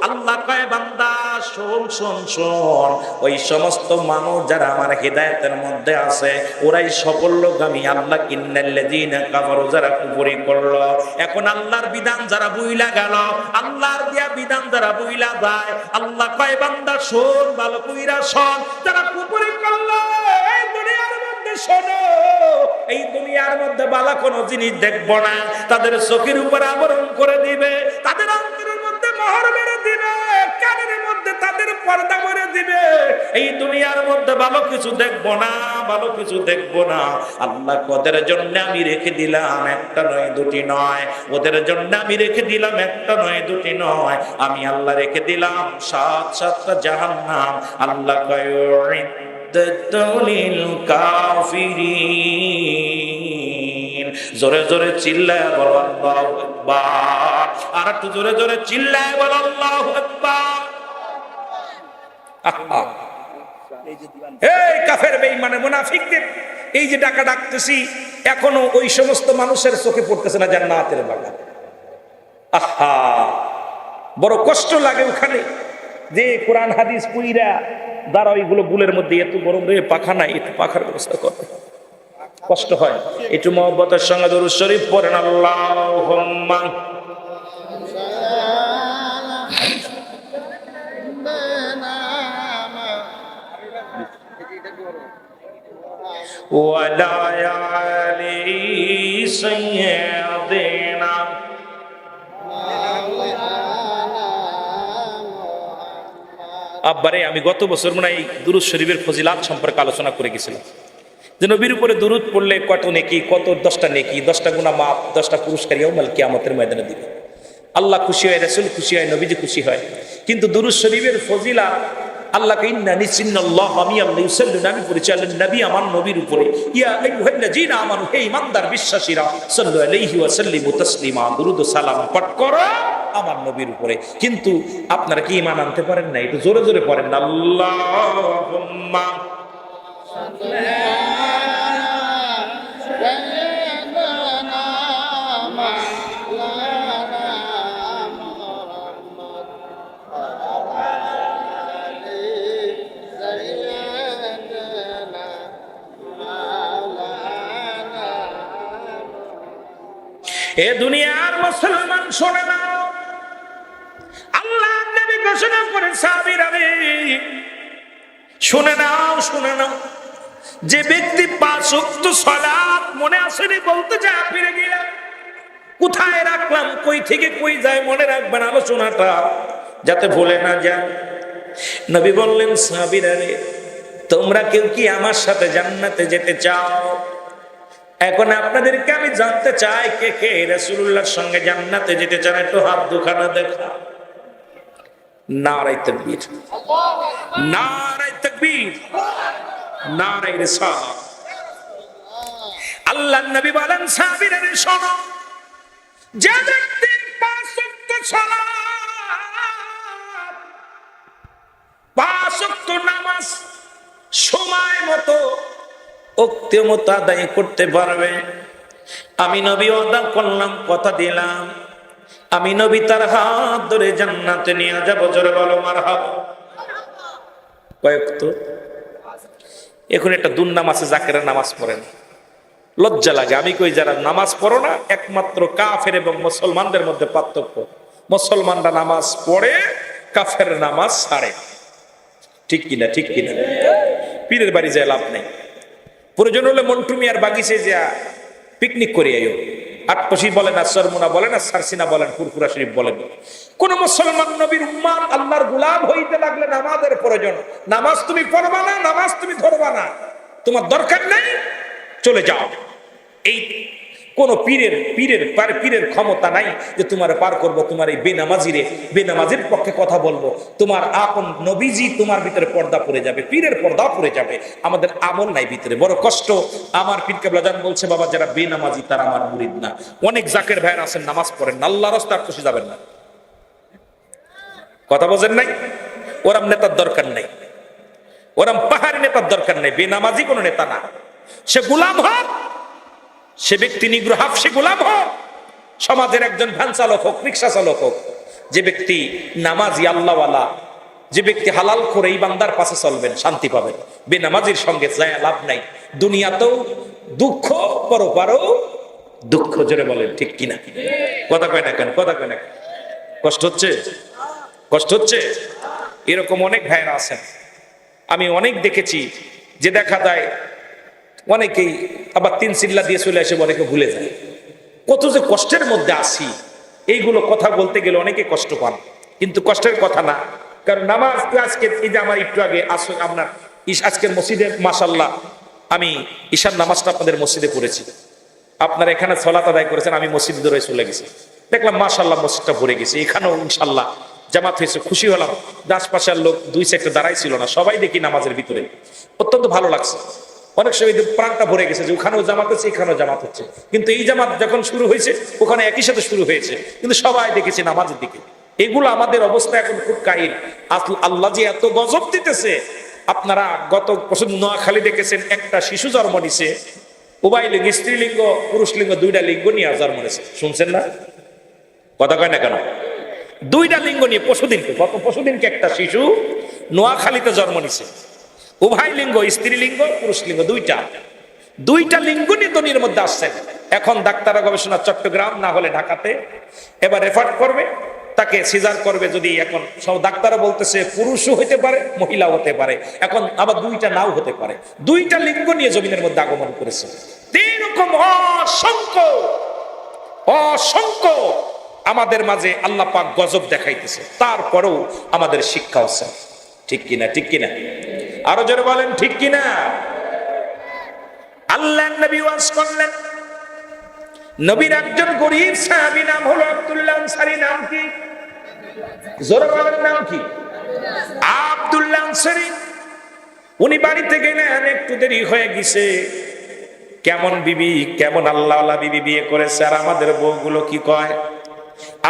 আল্লাহ কয় বান্দা শোন শোন শোন, ওই সমস্ত মানুষ যারা আমার হিদায়াতের মধ্যে আছে ওরাই সফল লোক। আমি আল্লাহ ইন্নাল্লাযীনা কাফারু, যারা কুফরি করলো। এখন আল্লাহর বিধান যারা বুইলা গেল, আল্লাহর দিয়া বিধান যারা বুইলা যায়, আল্লাহ কয় বান্দা শোন, ভালো কইরা শোন, যারা কুফরি করলো এই দুনিয়ার মধ্যে শোনো, এই দুনিয়ার মধ্যে বালা কোনো জিনিস দেখবো না, তাদের চোখের উপর আবরণ করে দিবে, তাদের অন্তরের মধ্যে মোহর মেরে দিবে, কানের মধ্যে তাদের পর্দা মেরে দিবে। এই দুনিয়ার মধ্যে ভালো কিছু দেখবো না, ভালো কিছু দেখবো না। আল্লাহ ওদের জন্য আমি রেখে দিলাম একটা নয় দুটি নয়, ওদের জন্য আমি রেখে দিলাম একটা নয় দুটি নয়, আমি আল্লাহ রেখে দিলাম 7-7টা জাহান্নাম। আল্লাহ কয় লিল কাফিরিন। জোরে জোরে চিল্লায় বলো আল্লাহু আকবার, আর একটু জোরে জোরে চিল্লায় বলো আল্লাহু আকবার। এই কাফের বেঈমান মুনাফিকদের এই যে ডাকা ডাকতেছি, এখনো ওই সমস্ত মানুষের চোখে পড়তেছে না জান্নাতের বাগান। আহা, বড় কষ্ট লাগে ওখানে যে কোরআন হাদিস পুইরা দ্বারা ওইগুলো বুলের মধ্যে এত গরম রে, পাখা নাই, একটু পাখার ব্যবস্থা করে, কষ্ট হয়। একটু মহব্বতের সঙ্গে দরুদ শরীফ পড়েন, আল্লাহুম্মা ওয়ালা আলি সাইয়্যিদিনা। আব্বারে, আমি গত বছর মনে হয় দুরূদ শরীফের ফজিলাত সম্পর্কে আলোচনা করে গেছিলাম যে নবীর উপরে দুরূদ পড়লে কত নেকি, কত 10টা নেকি, 10টা গুনাহ মাফ, 10টা পুরস্কার ইয়াউমুল কিয়ামতের ময়দানে দিবে। আল্লাহ খুশি হয়, রাসূল খুশি হয়, নবীজি খুশি হয়। কিন্তু দুরূদ শরীফের ফজিলা আল্লাহকে ইন্না নিসিন্নাল্লাহ, আমি আল্লাহ ইউসাল্লু, আমি পড়েছি আল্লাহ নবী আমার নবীর উপরে, ইয়া আইয়ুহাল্লাযীনা আমানু, হে ঈমানদার বিশ্বাসীরা, সাল্লু আলাইহি ওয়া সাল্লিমু তাসলিমা, দুরূদ ও সালাম পাঠ করো আমার নবীর উপরে। কিন্তু আপনারা কি ঈমান আনতে পারেন না? একটু জোরে জোরে পড়েন না, আল্লাহুম্মা এ দুনিয়ার মুসলমান শোনে না, আল্লাহ নবী ঘোষণা করেন সাহাবীরা রে শুনে নাও, শুনে নাও, যে ব্যক্তি 5 ওয়াক্ত সালাত মনে আসেনি বলতে যায় ফিরে গেলাম, কোথায় রাখলাম, কই থেকে কই যায় মনে রাখবেন আলোচনাটা যাতে ভুলে না যান। নবী বললেন সাহাবীরা রে, তোমরা কেউ কি আমার সাথে জান্নাতে যেতে চাও? এখন আপনাদেরকে আমি জানতে চাই কে কে রাসূলুল্লাহর সঙ্গে জান্নাতে যেতে চান, একটু হাত দুখানা দেখা। নারায়ে তাকবীর, নারায়ে তাকবীর, নারায়ে রিসালাত। আল্লাহর নবী বলেন সাহাবীরা শোনো, যে ব্যক্তি 5 ওয়াক্ত সালাত, 5 ওয়াক্ত নামাজ সময় মতো ওক্তে মতো আদায় করতে পারবে, আমি নবী ওয়াদা করলাম, কথা দিলাম, আমি নবী তার হাত ধরে জান্নাতে নিয়ে যাব। জোরে বলো মারহাবা। কয়েক তো এখন একটা দুর্নাম আছে, জাকেরা নামাজ পড়েন, লজ্জা লাগে। আমি কই যারা নামাজ পড়ো না, একমাত্র কাফের এবং মুসলমানদের মধ্যে পার্থক্য, মুসলমানরা নামাজ পড়ে, কাফের নামাজ ছাড়ে। ঠিক কিনা? ঠিক কিনা? পীরের বাড়ি যায় লাভ নেই, প্রয়োজন হলে মন্টু মিয়ার বাগিচে যা পিকনিক করে আইও। আটপশি বলেন আর সরমুনা বলেন আর সারসিনা বলেন, ফুরফুরা শরীফ বলেন। কোন মুসলমান নবীর উম্মত আল্লাহর গোলাম হইতে লাগলে নামাজের প্রয়োজন। নামাজ তুমি পড়বা না, নামাজ তুমি ধরবা না, তোমার দরকার নেই, চলে যাও। এই কোন পীরের ক্ষমতা নাই যে তোমার পার করবো, তোমার এই বেনামাজির পক্ষে কথা বলবো, তোমার আপন নবীজি তোমার ভিতরে পর্দা পড়ে যাবে, পীরের পর্দা পড়ে যাবে। আমাদের আমল নাই ভিতরে, বড় কষ্ট। আমার পীর কেবলা জান বলছে, বাবা যারা বেনামাজি তারা আমার মুরিদ না। অনেক জাকের ভাইয়ের আছেন নামাজ পড়েন, আল্লাহর রাস্তায় খুশি যাবেন না, কথা বোঝেন নাই? ওরাম নেতার দরকার নাই, ওরাম পাহাড়ি নেতার দরকার নাই, বেনামাজি কোনো নেতা না। সে গোলাম হোক, সে ব্যক্তি নিগ্রহ, সে গোলাম হোক, সমাজের একজন ভ্যান চালক হোক, রিক্সা চালক হোক, যে ব্যক্তি নামাজি আল্লাহওয়ালা, যে ব্যক্তি হালাল করে এই বান্দার পাশে চলবেন, শান্তি পাবেন। বেনামাজির সঙ্গে যায় লাভ নাই, দুনিয়াতেও দুঃখ, পরপারেও দুঃখ। জোরে বলেন ঠিক কিনা? কথা কয় না কেন? কথা কয় না কেন? কষ্ট হচ্ছে? কষ্ট হচ্ছে? এরকম অনেক ভাইয়েরা আছেন, আমি অনেক দেখেছি, যে দেখা যায় অনেকেই আবার তিন চিল্লা দিয়ে চলে আসে, অনেকে ভুলে যায় কত যে কষ্টের মধ্যে আসি। এইগুলো কথা বলতে গেলে অনেকে কষ্ট পান, কিন্তু কষ্টের কথা না। কারণ নামাজ আজকে, এই যে আমার একটু আগে আপনার আজকের মসজিদে মাশাআল্লাহ আমি ঈশার নামাজটা আপনাদের মসজিদে পড়েছি, আপনারা এখানে সালাত আদায় করেছেন, আমি মসজিদে ধরে চলে গেছি, দেখলাম মাশাআল্লাহ মসজিদটা ভরে গেছে। এখানেও ইনশাআল্লাহ জামাত হয়েছে, খুশি হলাম। আশপাশের লোক দুই সেক্টর দাঁড়াই ছিল না, সবাই দেখি নামাজের ভিতরে, অত্যন্ত ভালো লাগছে। অনেক সময় প্রাণটা ভরে গেছে যে ওখানেও জামাত হচ্ছে, এখানেও জামাত হচ্ছে, কিন্তু এই জামাত যখন শুরু হয়েছে ওখানে একই সাথে শুরু হয়েছে, কিন্তু সবাই দেখেছে নামাজের দিকে। এগুলো আমাদের অবস্থা এখন খুব কাহিল। আল্লাহ যে এত গজব দিতেছে। আপনারা গত বছর নোয়াখালী দেখেছেন, একটা শিশু জন্ম নিছে, উভয় লিঙ্গ, স্ত্রীলিঙ্গ পুরুষ লিঙ্গ, দুইটা লিঙ্গ নিয়ে জন্ম নিছে, শুনছেন না? কথা কয় না কেন? দুইটা লিঙ্গ নিয়ে পরশুদিনকে, গত পরশুদিনকে একটা শিশু নোয়াখালীতে জন্ম নিছে, উভয় লিঙ্গ, স্ত্রীলিঙ্গ পুরুষ লিঙ্গ, দুইটা লিঙ্গ নিয়ে দুনিয়ার মধ্যে আসছেন। এখন ডাক্তাররা গবেষণা চট্টগ্রাম না হলে ঢাকাতে এবার রেফার করবে, তাকে সিজার করবে। যদি এখন সব ডাক্তাররা বলতেছে পুরুষও হতে পারে, মহিলাও হতে পারে, এখন আবার দুইটা নাও হতে পারে। দুইটা লিঙ্গ নিয়ে জমিনের মধ্যে আগমন করেছে। এরকম অসংখ্য অসংখ্য আমাদের মাঝে আল্লাহ পাক গজব দেখাইতেছে, তারপরেও আমাদের শিক্ষা হচ্ছে। ঠিক কিনা? ঠিক কিনা? আরো জোরে বলেন ঠিক কিনা? আল্লাহর নবী ওয়াজ করলেন, নবীর একজন গরীব সাহাবী নাম হলো আব্দুল্লাহ আনসারী। নাম কি? জোরে বলেন, নাম কি? আব্দুল্লাহ আনসারী। উনি বাড়িতে গেলেন, একটু দেরি হয়ে গেছে। কেমন বিবি, কেমন আল্লাহওয়ালা বিবি বিয়ে করেছে। আর আমাদের বউগুলো কি কয়?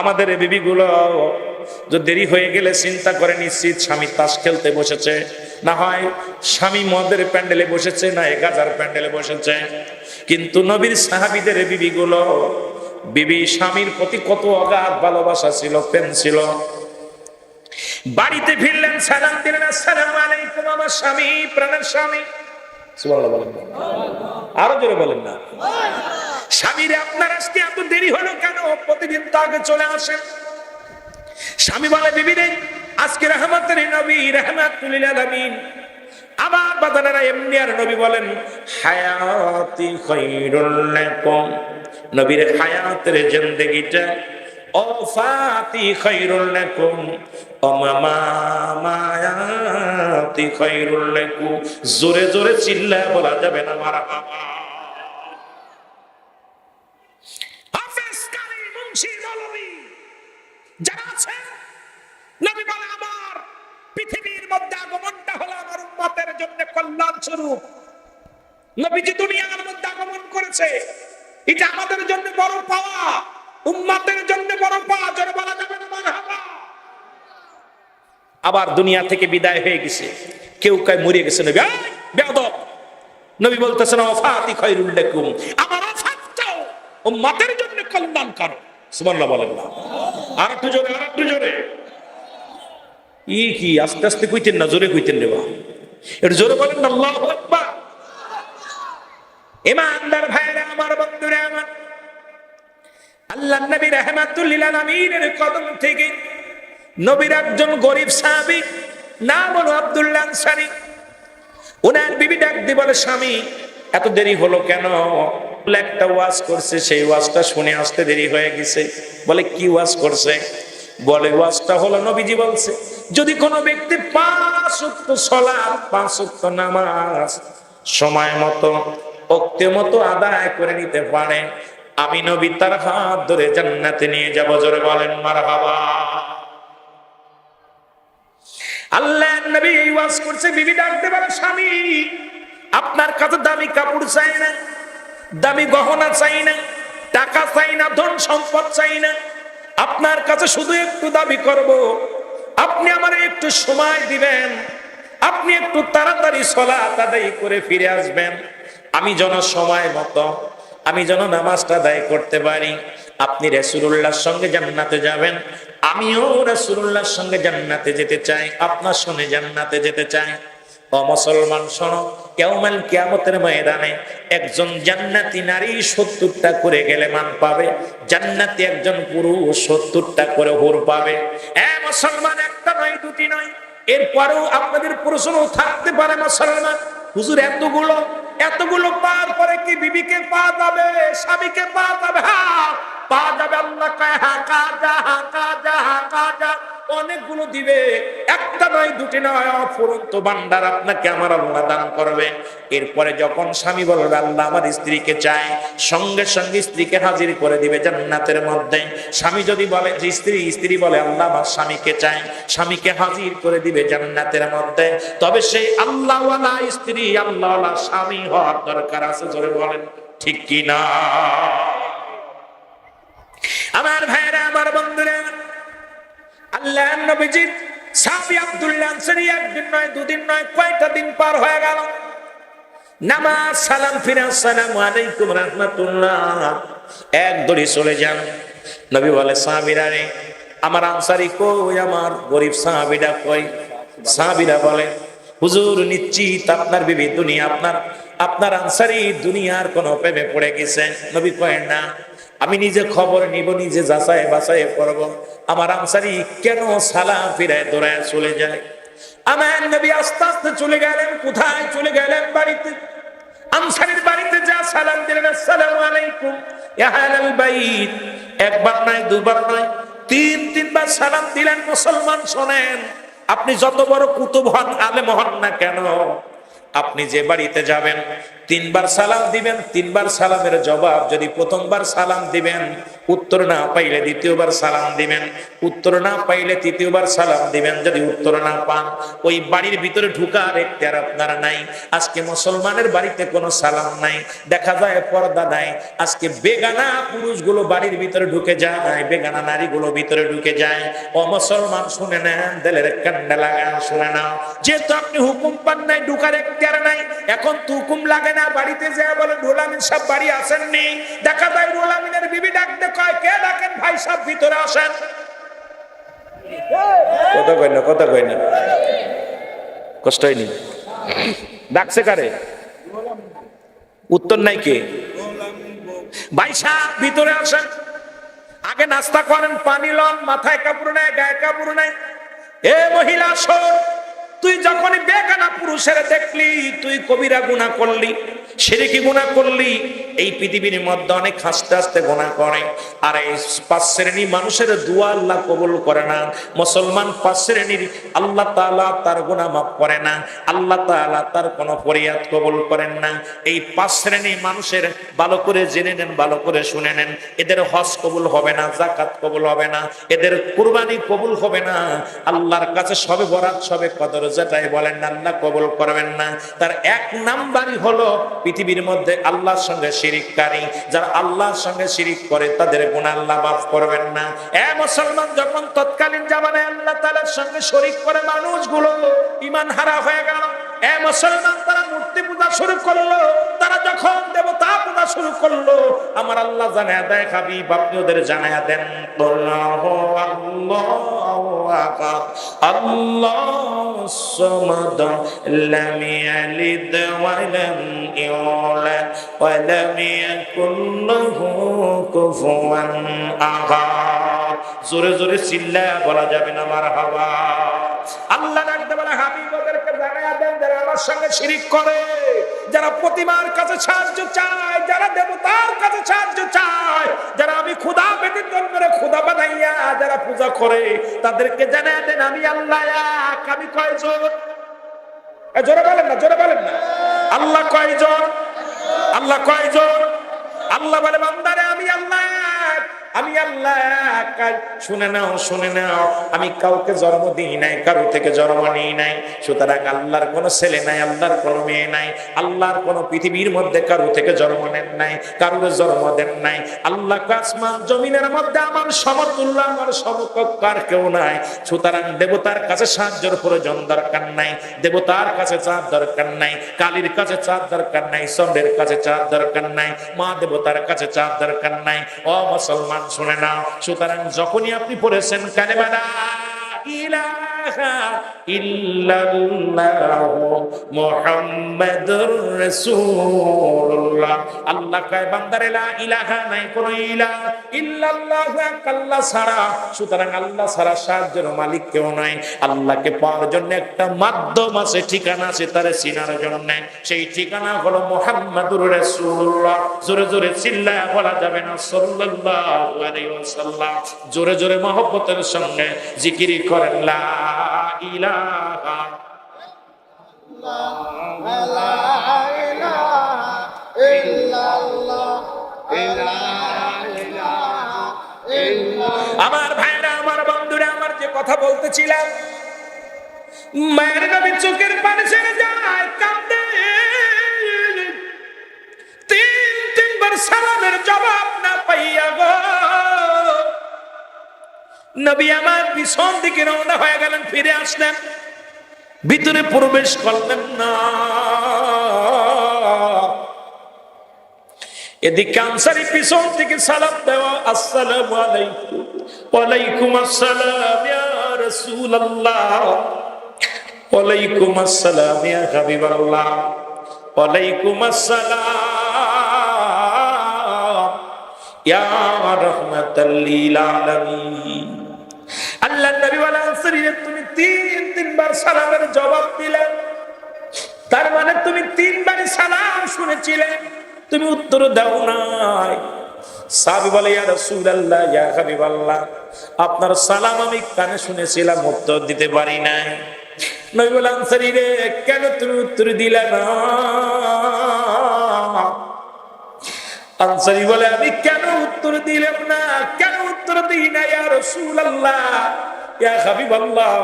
আমাদের বিবিগুলো যে দেরি হয়ে গেলে চিন্তা করে নিশ্চিত স্বামী তাস খেলতে বসেছে, না হয় স্বামী মদের প্যান্ডেলে বসেছে, না গাজার প্যান্ডেলে বসেছে। কিন্তু নবীর সাহাবীদের বিবিগুলো, বিবি স্বামীর প্রতি কত অগাধ ভালোবাসা ছিল, প্রেম ছিল। বাড়িতে ফিরলেন, সালাম দিলেন, আসসালামু আলাইকুম আমার স্বামী, প্রাণের স্বামী। সুবহানাল্লাহ বলেন না? আরো জোরে বলেন না? স্বামীরে আপনার আজকে এত দেরি হলো কেন? প্রতিদিন তো আগে চলে আসেন। স্বামী বলে, বিবি রে আজকে রহমতের নবী, রাহমাতুল লিল আলামিন। আবার বাদানারা এমনি। আর নবী বলেন, হায়াতি খায়রুল লাকুম, নবীর হায়াতের জিন্দেগিটা, ওফাতি খায়রুল লাকুম, মামায়াতি খায়রুল লাকুম। জোরে জোরে চিল্লা বলা যাবে না মারহাবা। হাফেজ কারি মুন্সি মৌলভী যারা আছে, নবী বলে আমার পৃথিবীর মধ্যে আগমনটা হলো আমার উম্মতের জন্য কল্যাণ স্বরূপ। নবীজি দুনিয়ার মধ্যে আগমন করেছে, এটা আমাদের জন্য বড় পাওয়া, উম্মতের জন্য বড় পাওয়া। জোরে বলা যাবে না মারহাবা। আবার দুনিয়া থেকে বিদায় হয়ে গেছে, কেউ কয় মরে গেছে নবী। এই বেয়াদব, নবী বলতেছেন ওয়াফাতি খায়রুল লাকুম, আমার ওয়াফাতটাও উম্মতের জন্য কল্যাণ করো। সুবহানাল্লাহ বলেন না? আর একটু জোরে, আর একটু জোরে। কি আস্তে আস্তে কইতেন না, জোরে কইতেন রে বাবা, একটু জোরে বলেন না। আল্লাহু আকবার। ইমানদার ভাইরা আমার, বন্ধুরা আমার, আল্লাহর নবী রাহমাতুল লিল আলামিনের কদম থেকে নবীর একজন গরীব সাহাবী নাম হলো আব্দুল্লাহ আনসারী। ওনার বিবি ডাক দিয়ে বলে, স্বামী এত দেরি হলো কেন? একটা ওয়াজ করছে, সেই ওয়াজটা শুনে আসতে দেরি হয়ে গেছে। বলে, কি ওয়াজ করছে? বলে, ওয়াজটা হলো নবীজি বলছে, যদি কোনো ব্যক্তি 5 ওয়াক্ত সালাত, 5 ওয়াক্ত নামাজ সময় মতো, ওক্তে মতো আদায় করে নিতে পারে, আমি নবী তার হাত ধরে জান্নাতে নিয়ে যাব। জোরে বলেন মারহাবা। আল্লাহর নবী ওয়াজ করছে, বিবি ডাকতে বলে, স্বামী আপনার কাছে দামি কাপড় চাই না, দামি গহনা চাই না, টাকা চাই না, ধন সম্পদ চাই না, আপনার কাছে শুধু একটু দাবি করব, আপনি আমার একটু সময় দিবেন, আপনি একটু তাড়াতাড়ি সালাত আদায় করে ফিরে আসবেন, আমি যেন সময় মতো, আমি যেন নামাজটা আদায় করতে পারি, আপনি রাসূলুল্লাহর সঙ্গে জান্নাতে যাবেন, আমিও রাসূলুল্লাহর সঙ্গে জান্নাতে যেতে চাই, আপনার সঙ্গে জান্নাতে যেতে চাই। ও মুসলমান শোনো, কিয়ামত কিয়ামতের ময়দানে একজন জান্নাতি নারী 70টা করে গেলেমান পাবে, জান্নাতি একজন পুরুষ 70টা করে হুর পাবে। মুসলমান, একটা নয় দুটি নয়, এরপরেও আপনাদের প্রশ্ন থাকতে পারে মুসলমান, হুজুর এতগুলো পার পরে কি বিবিকে পাওয়া যাবে, স্বামীকে পাওয়া যাবে? হ্যাঁ পাওয়া যাবে। আল্লাহ কয় হ্যাঁ কাজা অনেকগুলো দিবে, একটা নয় দুটি নয়, অফুরন্ত ভান্ডার আপনাকে আমার আল্লাহ দান করবে। এরপরে যখন স্বামী বলবে আল্লাহ আমার স্ত্রীকে চাই, সঙ্গে সঙ্গে স্ত্রীকে হাজির করে দিবে জান্নাতের মধ্যে। স্বামী যদি বলে যে স্ত্রী বলে আল্লাহ আমার স্বামীকে চাই, স্বামীকে হাজির করে দিবে জান্নাতের মধ্যে। তবে সেই আল্লাহওয়ালা স্ত্রী, আল্লাহওয়ালা স্বামী হওয়ার দরকার আছে, জোরে বলেন ঠিক কি না? আমার ভাইরা, আমার বন্ধুরা, আল্লাহর নবীজি সাহাবী আব্দুল্লাহ আনসারী একদিন নয় দুদিন নয়, কয়টা দিন পার হয়ে গেল, নামাজ সালাম ফিরে আসসালামু আলাইকুম রাহমাতুল্লাহ এক দড়ি চলে যান। নবী বলে সাহাবীরা রে, আমার আনসারী কই, আমার গরিব সাহাবীরা কই? সাহাবীরা বলে হুজুর নিশ্চিত আপনার বিবি দুনিয়া, আপনার আনসারী দুনিয়ার কোন প্রেমে পড়ে গেছে। নবী কয় না, আমি নিজে খবর নিব, নিজে যাচাই বাছাই করব আমার আনসারী কেন সালাম ফিরায় দৌড়ায় চলে যায়। আমার নবী আস্তে আস্তে চলে গেলেন। কোথায় চলে গেলেন? বাড়িতে। আনসারীর বাড়িতে যা সালাম দিলেন, আসসালামু আলাইকুম ইয়া আহলাল বাইত। একবার নয় দুবার নয়, তিনবার সালাম দিলেন। মুসলমান শোনেন, আপনি যত বড় কুতুব হন, আলেম হন না কেন, আপনি যে বাড়িতে যাবেন তিনবার সালাম দিবেন। তিনবার সালামের জবাব যদি প্রথমবার সালাম দিবেন, উত্তর না পাইলে দ্বিতীয়বার সালাম দিবেন, উত্তর না পাইলে তৃতীয়বার সালাম দিবেন। যদি উত্তর না পান, ওই বাড়ির ভিতরে ঢুকার এখতিয়ার আপনার নাই। আজকে মুসলমানের বাড়িতে কোনো সালাম নাই, দেখা যায় পর্দা নাই। আজকে বেগানা পুরুষগুলো বাড়ির ভিতরে ঢুকে যায়, বেগানা নারীগুলো ভিতরে ঢুকে যায়। ও মুসলমান শুনে নেন, দিলের কান্ডা লাগান, শুনে নাও, যেহেতু আপনি হুকুম পান নাই, ঢুকার এখতিয়ার নাই, এখন তো হুকুম লাগে না। বাড়িতে যায় বলে রুহুল আমিন সাহেব বাড়ি আসেননি, দেখা যায় রুহুল আমিনের বিবি ডাকতে কয়, কে ডাকেন ভাই সাহেব, ভিতরে আসেন। কথা কই না কষ্ট হয়নি? ডাকছে কারে? উত্তর নাই। কে? ভাই সাহেব ভিতরে আসেন, আগে নাস্তা করেন, পানি লন, মাথায় কাপড় নাই, গায়ে কাপড় নাই। এ মহিলা শোন, তুই যখনই বেগানা পুরুষের দেখলি, তুই কবিরা গুনাহ করলি, শিরকি গুনাহ করলি। এই পৃথিবীর মধ্যে অনেক হাসতে হাসতে গুনাহ করে, আর এই 5 শ্রেণীর মানুষের দোয়া আল্লাহ কবুল করে না। মুসলমান 5 শ্রেণীর, আল্লাহ তাআলা তার গুনাহ মাফ করে না, আল্লাহ তাআলা তার কোনো ফরিয়াদ কবুল করেন না। এই 5 শ্রেণীর মানুষের ভালো করে জেনে নেন, ভালো করে শুনে নেন। এদের হজ কবুল হবে না, যাকাত কবুল হবে না, এদের কুরবানি কবুল হবে না। আল্লাহর কাছে সবে বরাত, সবে কদর যেটাই বলেন না, আল্লাহ কবুল করবেন না। তার 1 নাম্বারই হলো পৃথিবীর মধ্যে আল্লাহর সঙ্গে শিরিককারী। যারা আল্লাহর সঙ্গে শিরিক করে, তাদের গুনাহ আল্লাহ মাফ করবেন না। মুসলমান, যখন তৎকালীন জামানায় আল্লাহ তাআলার সঙ্গে শরীক করে মানুষগুলো ঈমান হারা হয়ে গেল। মুসলমান, তারা মূর্তি পূজা শুরু করলো, তারা যখন দেবতা পূজা শুরু করলো, আমার আল্লাহ জানায়া দেয়, হাবিব আপনি ওদের জানায়া দেন, আল্লাহু আল্লাহু আকবার, আল্লাহুস সামাদ, লাম ইয়ালিদ ওয়া লাম ইউলাদ ওয়া লাম ইয়াকুল লাহু কুফুয়ান আহাদ। জোরে জোরে চিল্লা বলা যাবে না মারহাবা। আল্লাহ ডাকতে বলে, হাবিব ওদেরকে জানায়া দেন যারা আমার সঙ্গে শিরিক করে, যারা প্রতিমার কাছে সাহায্য চায়, যারা দেবতার কাছে সাহায্য চায়, যারা আমি খোদা ব্যতীত করে খোদা বানাইয়া যারা পূজা করে, তাদেরকে জানায়া দেন আমি আল্লাহ এক। আমি কয়জন? জোরে বলেন না, জোরে বলেন না। আল্লাহ কয়জন? আল্লাহ কয়জন? আল্লাহ বলে, বান্দারে আমি আল্লাহ এক, আমি আল্লাহ এক। শুনে নাও, শুনে নাও, আমি কাউকে জন্ম দিই নাই, কারো থেকে জন্ম নিই নাই। সুতরাং আল্লাহর কোনো ছেলে নাই, আল্লাহর কোনো মেয়ে নাই, আল্লাহর কোনো পৃথিবীর মধ্যে কারো থেকে জন্ম নেন নাই, কারোর জন্ম দেন নাই। আল্লাহ আসমান জমিনের মধ্যে আমার সমতুল্য, আমার সমকক্ষ আর কেউ নাই। সুতরাং দেবতার কাছে সাহায্যের প্রয়োজন দরকার নাই, দেবতার কাছে চাঁদ দরকার নাই, কালীর কাছে চাঁদ দরকার নাই, চন্দ্রের কাছে চাঁদ দরকার নাই, মা দেবতার কাছে চাঁদ দরকার নাই। ও মুসলমান শুনে না। সুতরাং যখনই আপনি পড়েছেন কালেমা লা ইলাহা ইল্লাল্লাহ মুহাম্মাদুর রাসূলুল্লাহ, আল্লাহ কয় বান্দারে লা ইলাহা নাই কোন ইলাহ ইল্লাল্লাহ আল্লাহ ছাড়া। সুতরাং আল্লাহ ছাড়া সাহায্যের মালিক কেউ নাই। আল্লাহকে পাওয়ার জন্য একটা মাধ্যম আছে, ঠিকানা আছে, তারে চিনার জন্য। সেই ঠিকানা হলো মুহাম্মাদুর রাসূলুল্লাহ। জোরে জোরে চিল্লায়া বলা যাবে না সাল্লাল্লাহু আলাইহি ওয়াসাল্লাম? জোরে জোরে মহব্বতের সঙ্গে জিকির করেন লা ইলাহা আমার ভাইরা, আমার বন্ধুরা, আমার যে কথা বলতেছিলাম, মায়ের নবী চোখের পানি ছেড়ে যায়, কাঁদে। তিনবার সালামের জবাব না পাইয়া গো নবী আমার পিছন দিকে রওনা হয়ে গেলেন, ফিরে আসলেন, ভিতরে প্রবেশ করলেন না। এদিকে আনসারী পিছন থেকে সালাম দেওয়া, আসসালামু আলাইকুম। ওয়ালাইকুম আসসালাম ইয়া রাসূলুল্লাহ। ওয়ালাইকুম আসসালাম ইয়া হাবিবাল্লাহ। ওয়ালাইকুম আসসালাম ইয়া রাহমাতাল লিল আলামিন। আল্লাহ নবী ওয়ালা আনসারীরে তুমি তিনবার সালামের জবাব দিলে, তার মানে তুমি তিনবারই সালাম শুনেছিলে, তুমি উত্তর দাও নাই। সাহাবী বলে ইয়া রাসূলুল্লাহ ইয়া হাবিবাল্লাহ, আপনার সালাম আমি কানে শুনেছিলাম, উত্তর দিতে পারি নাই। নবী বলেন আনসারী রে, কেন তুমি উত্তর দিলে না? আনসারী বলে আমি কেন উত্তর দিলাম না, কেন উত্তর দিই না ইয়া রাসূলুল্লাহ ইয়া হাবিবাল্লাহ,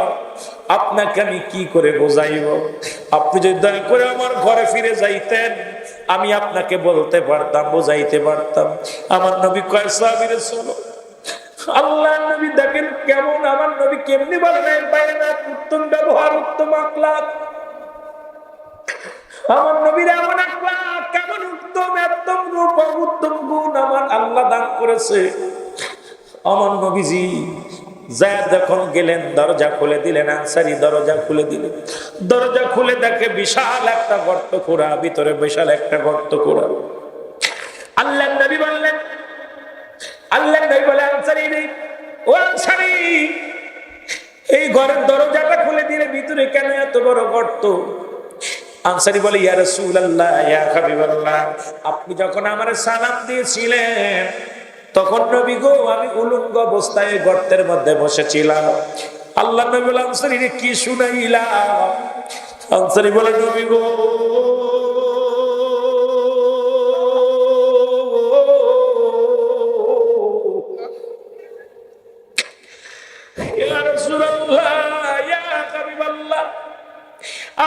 আপনাকে আমি কি করে বোঝাইব? আপনি যদি দয়া করে আমার ঘরে ফিরে যাইতেন, আমি আপনাকে বলতে পারতাম, বোঝাইতে পারতাম। আমার নবী কয় সাহাবীরে চলো। আল্লাহ নবী দেখেন কেমন, আমার নবী কেমনি বলেন বায়নাত, উত্তম ব্যবহার, উত্তম আখলাক। আমার নবীর এমন আখলাক, কেমন উত্তম, একদম রূপ, উত্তম গুণ আমার আল্লাহ দান করেছে। আমার নবীজি যায় যখন গেলেন, দরজা খুলে দিলেন, আনসারী দরজা খুলে দিলেন। দরজা খুলে দেখে বিশাল একটা গর্ত খোঁড়া, ভিতরে বিশাল একটা গর্ত খোঁড়া। আল্লাহ নবী বললেন, আল্লাহ নবী বলে আনসারী রে, ও আনসারী, এই ঘরের দরজাটা খুলে দিলে ভিতরে কেন এত বড় গর্ত? আনসারী বলে ইয়া রাসূলুল্লাহ ইয়া হাবিবাল্লাহ, আপনি যখন আমার সালাম দিয়েছিলেন তখন নবী গো আমি উলঙ্গ অবস্থায় গর্তের মধ্যে বসেছিলাম। আল্লাহ নবী বলে আনসারী রে কি শুনাইলা? আনসারী বলে নবী গো ইয়া রাসূলুল্লাহ ইয়া হাবিবাল্লাহ,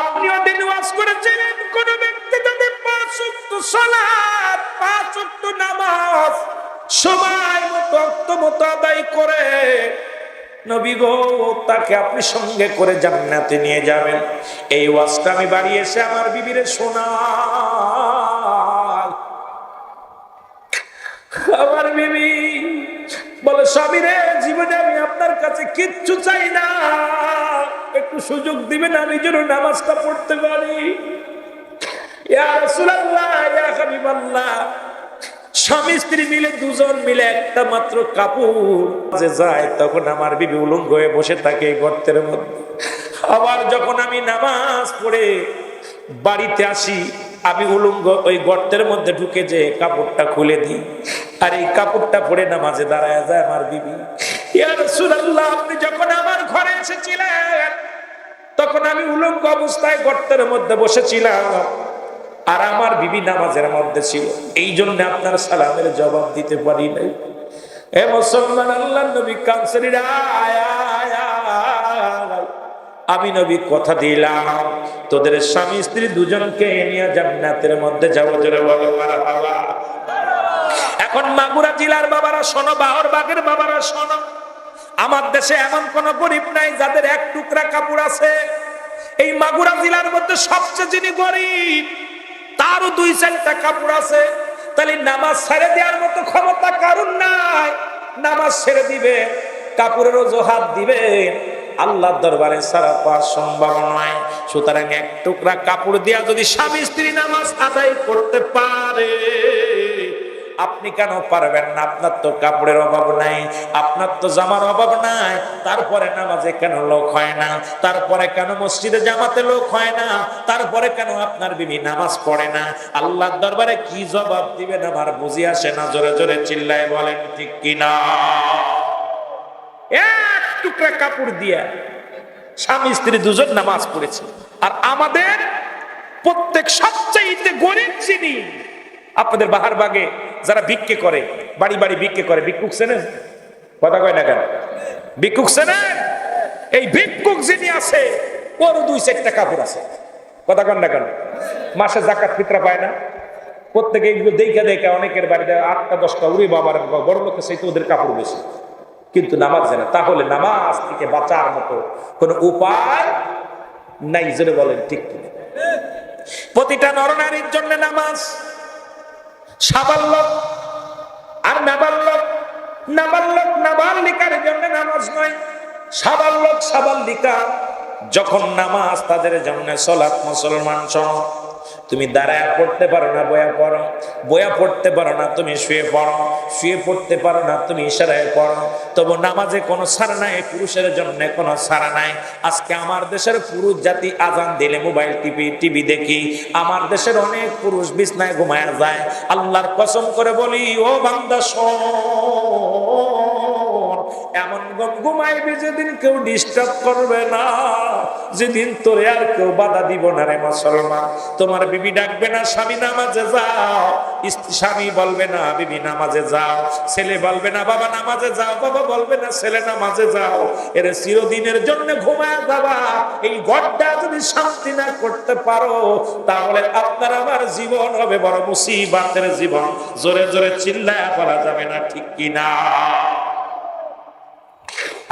আপনি ওদিন ওয়াজ করেছিলেন কোন ব্যক্তি যদি 5 ওয়াক্ত সালাত, 5 ওয়াক্ত নামাজ সময় মতো আদায় করে, নবী গো তাকে আপনি সঙ্গে করে জান্নাতে নিয়ে যাবেন। এই ওয়াজটা আমি বাড়ি এসে আমার বিবিরে শোনাই। আমার বিবি বলে স্বামী রে, জীবনে আমি আপনার কাছে কিচ্ছু চাই না, একটু সুযোগ দিবেন আমি যেন নামাজটা পড়তে পারি। ইয়া রাসূলুল্লাহ ইয়া হাবিবাল্লাহ, স্বামী স্ত্রী মিলে দুজন মিলে একটা মাত্র কাপড় যে যায়, তখন আমার বিবি উলঙ্গ হয়ে বসে থাকে গর্তের মধ্যে। আবার যখন আমি নামাজ পড়ে বাড়িতে আসি, আমি উলঙ্গ ওই গর্তের মধ্যে ঢুকে যে কাপড়টা খুলে দিই, আর এই কাপড়টা পরে নামাজে দাঁড়ায় যায় আমার বিবি। ইয়া রাসূলুল্লাহ, আপনি যখন আমার ঘরে এসেছিলেন তখন আমি উলঙ্গ অবস্থায় গর্তের মধ্যে বসেছিলাম, আর আমার বিবি নামাজের মধ্যে ছিল, এই জন্য আপনার সালামের জবাব দিতে পারি নাই। এ মুসলমান, আল্লাহর নবী কানসারীরা, আমি নবী কথা দিলাম তোদের স্বামী স্ত্রী দুজনকে নিয়ে জান্নাতের মধ্যে যাবো, জোরে বলো মারহাবা। এখন মাগুরা জেলার বাবারা শোনো, বাহরবাগের বাবারা শোনো, আমার দেশে এমন কোন গরিব নাই যাদের এক টুকরা কাপড় আছে। এই মাগুরা জেলার মধ্যে সবচেয়ে যিনি গরিব তারও 2-4টা কাপড় আছে। তাহলে নামাজ ছেড়ে দেওয়ার মতো ক্ষমতা কারণ নাই, নামাজ ছেড়ে দিবে, কাপড়ের অজুহাত দিবে, আল্লাহর দরবারে সারা পাওয়া সম্ভব নয়। সুতরাং এক টুকরা কাপড় দিয়া যদি স্বামী স্ত্রী নামাজ আদায় করতে পারে, আপনি কেন পারবেন না? আপনার তো কাপড়ের অভাব নাই, আপনার তো জামার অভাব নাই, তারপরে নামাজে কেন লোক হয় না? তারপরে কেন মসজিদে জামাতে লোক হয় না? তারপরে কেন আপনার বিবি নামাজ পড়ে না? আল্লাহর দরবারে কি জবাব দিবেন আমার বুঝি আসে না। জোরে জোরে চিল্লায় বলেন ঠিক কিনা? এক টুকরা কাপড় দিয়া স্বামী স্ত্রী দুজন নামাজ পড়েছে। আর আমাদের প্রত্যেক সবচাইতে গরিব যিনি, আপনাদের বাহার বাগে যারা ভিক্ষে করে, বাড়ি বাড়ি ভিক্ষে করে, ভিক্ষুক চেনেন? কথা কয় না কেন? ভিক্ষুক চেনেন? এই ভিক্ষুক যিনি আছে ওর 2-4টা কাপড় আছে। কথা কয় না কেন? মাসে যাকাত ফিতরা পায় না? প্রত্যেকে এগুলো দেখা দেখা অনেকের বাড়িতে 8টা-10টা উড়ে বাবার বড় লোকের সেই তো ওদের কাপড় বেশি, কিন্তু নামাজ জানে। তাহলে নামাজ থেকে বাঁচার মতো কোন উপায় নাই। জোরে বলেন ঠিক কিনা? প্রতিটা নরনারীর জন্য নামাজ। সাবাল্যক আর নাবাল্যক, নাবাল্যক নাবালিকার জন্য নামাজ নয়। সাবাল্যক সাবালিকা যখন নামাজ তাদের জন্য সালাত। মুসলমান শোনো, তুমি দাঁড়ায় পড়তে পারো না বয়া পড়ো, বয়া পড়তে পারো না তুমি শুয়ে পড়ো, শুয়ে পড়তে পারো না তুমি ইশারায় পড়ো, তবু নামাজে কোনো ছাড় নাই, পুরুষের জন্য কোনো ছাড় নাই। আজকে আমার দেশের পুরুষ জাতি আজান দিলে মোবাইল টিভি দেখি, আমার দেশের অনেক পুরুষ বিছনায় ঘুমায় যায়। আল্লাহর কসম করে বলি, ও বান্দা শোন, এমন ঘুমাইবি যেদিন কেউ ডিস্টার্ব করবে না, যেদিন তোরে আর কেউ বাধা দিব না রে মুসলমান। তোমার বিবি ডাকবে না স্বামী নামাজে যাও, স্বামী বলবে না বিবি নামাজে যাও, ছেলে বলবে না বাবা নামাজে যাও, বাবা বলবে না ছেলে নামাজে যাও। এর চিরদিনের জন্য ঘুমায় যাবা। এই ঘরটা যদি শান্তি না করতে পারো, তাহলে আপনার আমার জীবন হবে বড় মুসিবতের জীবন। জোরে জোরে চিল্লায় বলা যাবে না ঠিক কিনা?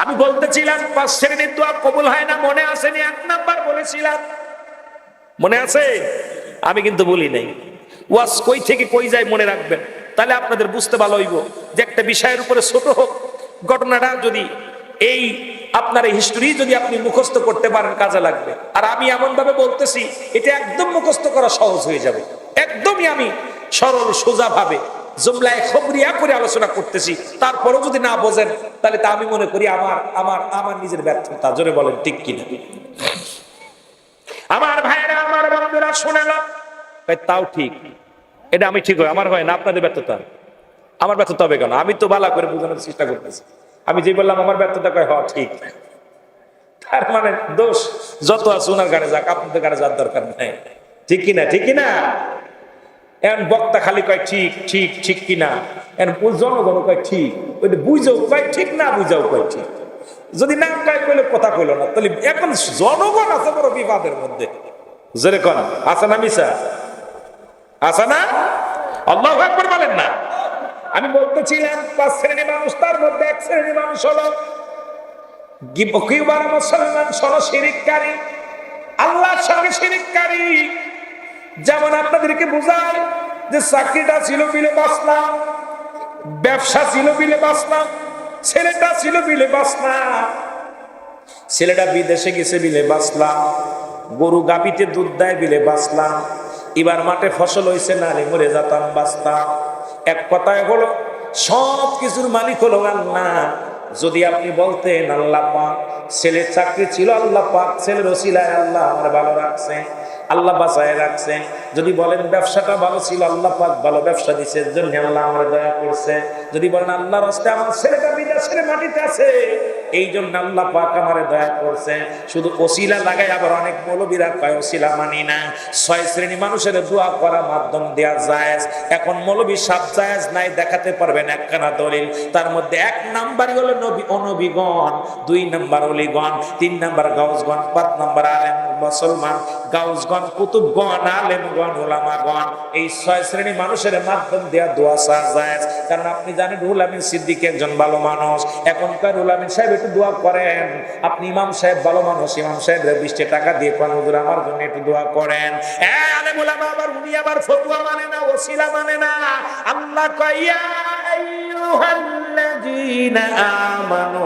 আমি বলতেছিলাম 5 শ্রেণীর দোয়া কবুল হয় না, মনে আসেনি? 1 নাম্বার বলেছিলাম, মনে আছে? আমি কিন্তু বলি নাই। ওয়াজ কই থেকে কই যায় মনে রাখবেন, তাহলে আপনাদের বুঝতে ভালো হইব যে একটা বিষয়ের উপরে ছোট হোক ঘটনাটা যদি এই আপনার এই হিস্টোরি যদি আপনি মুখস্থ করতে পারেন কাজে লাগবে। আর আমি এমন ভাবে বলতেছি এটা একদম মুখস্থ করা সহজ হয়ে যাবে। একদমই আমি সরল সোজা ভাবে জুমলায় খবরিয়া করে আলোচনা করতেছি, তারপরেও যদি না বোঝেন তাহলে তা আমি মনে করি আমার আমার আমার নিজের ব্যর্থতা। জোরে বলেন ঠিক কিনা? আমার ভাইরা, আমার বন্ধুরা শুনেন, তাও ঠিক, এটা আমি ঠিক হয়, আমার হয় না, আপনাদের ব্যর্থতা। আমার ব্যর্থতা হবে কেন? আমি তো ভালো করে বোঝানোর চেষ্টা করতেছি। আমি যে বললাম আমার ব্যর্থতা কয় হ্যাঁ ঠিক, তার মানে দোষ যত আছে ওনার গাড়ি যাক, আপনাদের গাড়ি যাওয়ার দরকার নাই। ঠিক কিনা? ঠিক কিনা? এখন বক্তা খালি কয় ঠিক ঠিক ঠিক কিনা, এখন জনগণ কয় ঠিক, ওইটা বুঝাও কয় ঠিক, না বুঝাও কয় ঠিক। যদি না কয় কইলে কথা কইল না, তাহলে এখন জনগণ আছে বড় বিবাদের মধ্যে। জোরে কোন আছে না মিশা? আছে না? আল্লাহু আকবার বলেন না? আমি বলতেছিলাম 5 শ্রেণীর মানুষ, তার মধ্যে 1 শ্রেণীর মানুষ হলো মুসলমান শোনো শিরিককারী, আল্লাহর সঙ্গে শিরিককারী। যেমন আপনাদেরকে বোঝায় যে চাকরিটা ছিল বিলে বাঁচলাম, ব্যবসা ছিল বিলে বাঁচলাম, ছেলেটা ছিল বিলে বাঁচলাম, ছেলেটা বিদেশে গেছে বিলে বাঁচলাম, গরু গাভীতে দুধ দেয় বিলে বাঁচলাম, এবার মাঠে ফসল হয়েছে না রে মরে যেতাম বাঁচতাম। এক কথায় হলো সব কিছুর মালিক হলো আল্লাহ। যদি আপনি বলতেন আল্লাহ পাক, ছেলের চাকরি ছিল আল্লাহ পাক, ছেলের ওসিলায় আল্লাহ আমার ভালো রাখছে, আল্লাহ বাঁচায় রাখছেন। যদি বলেন ব্যবসাটা ভালো ছিল, আল্লাহ পাক ভালো ব্যবসা দিছে, এর জন্য আল্লাহ আমার দয়া করছে। যদি বলেন আল্লাহর রাস্তায় আমার ছেলেটা বিদেশের মাটিতে আছে, এই জন্য আল্লাহ পাক আমারে দয়া করছে। শুধু ওসিলা লাগাই আবার অনেক মৌলবীরা কয় ওসিলা মানি না। 6 শ্রেণী মানুষের দোয়া করা মাধ্যম দেয়া জায়েজ। এখন মৌলবী সব জায়েজ নাই দেখাতে পারবেন একখানা দলিল, তার মধ্যে 1 নাম্বার হলো নবী ও নবীগণ, 2 নাম্বার ওলিগণ, 3 নাম্বার গাউসগণ, 5 নাম্বার আলেম মুসলমান, গাউসগণ, কুতুবগণ, আলেমগণ, উলামাগণ। এই 6 শ্রেণী মানুষের মাধ্যম দেয়া দোয়া জায়েজ। কারণ আপনি জানেন রুহুল আমিন সিদ্দিক একজন ভালো মানুষ। এখনকার রুহুল আমিন সাহেব একটু দোয়া করেন। আপনি ইমাম সাহেব ভালো মানুষ, ইমাম সাহেবের 20 টাকা দিয়ে কোন হুজুর আমার জন্য একটু দোয়া করেন। আলেম উলামা আবার উনি আবার ফতোয়া মানে না, ওসিলা মানে না। আল্লাহ কয় ইয়া আইয়ুহাল্লাযী আল্লাযীনা আমানু,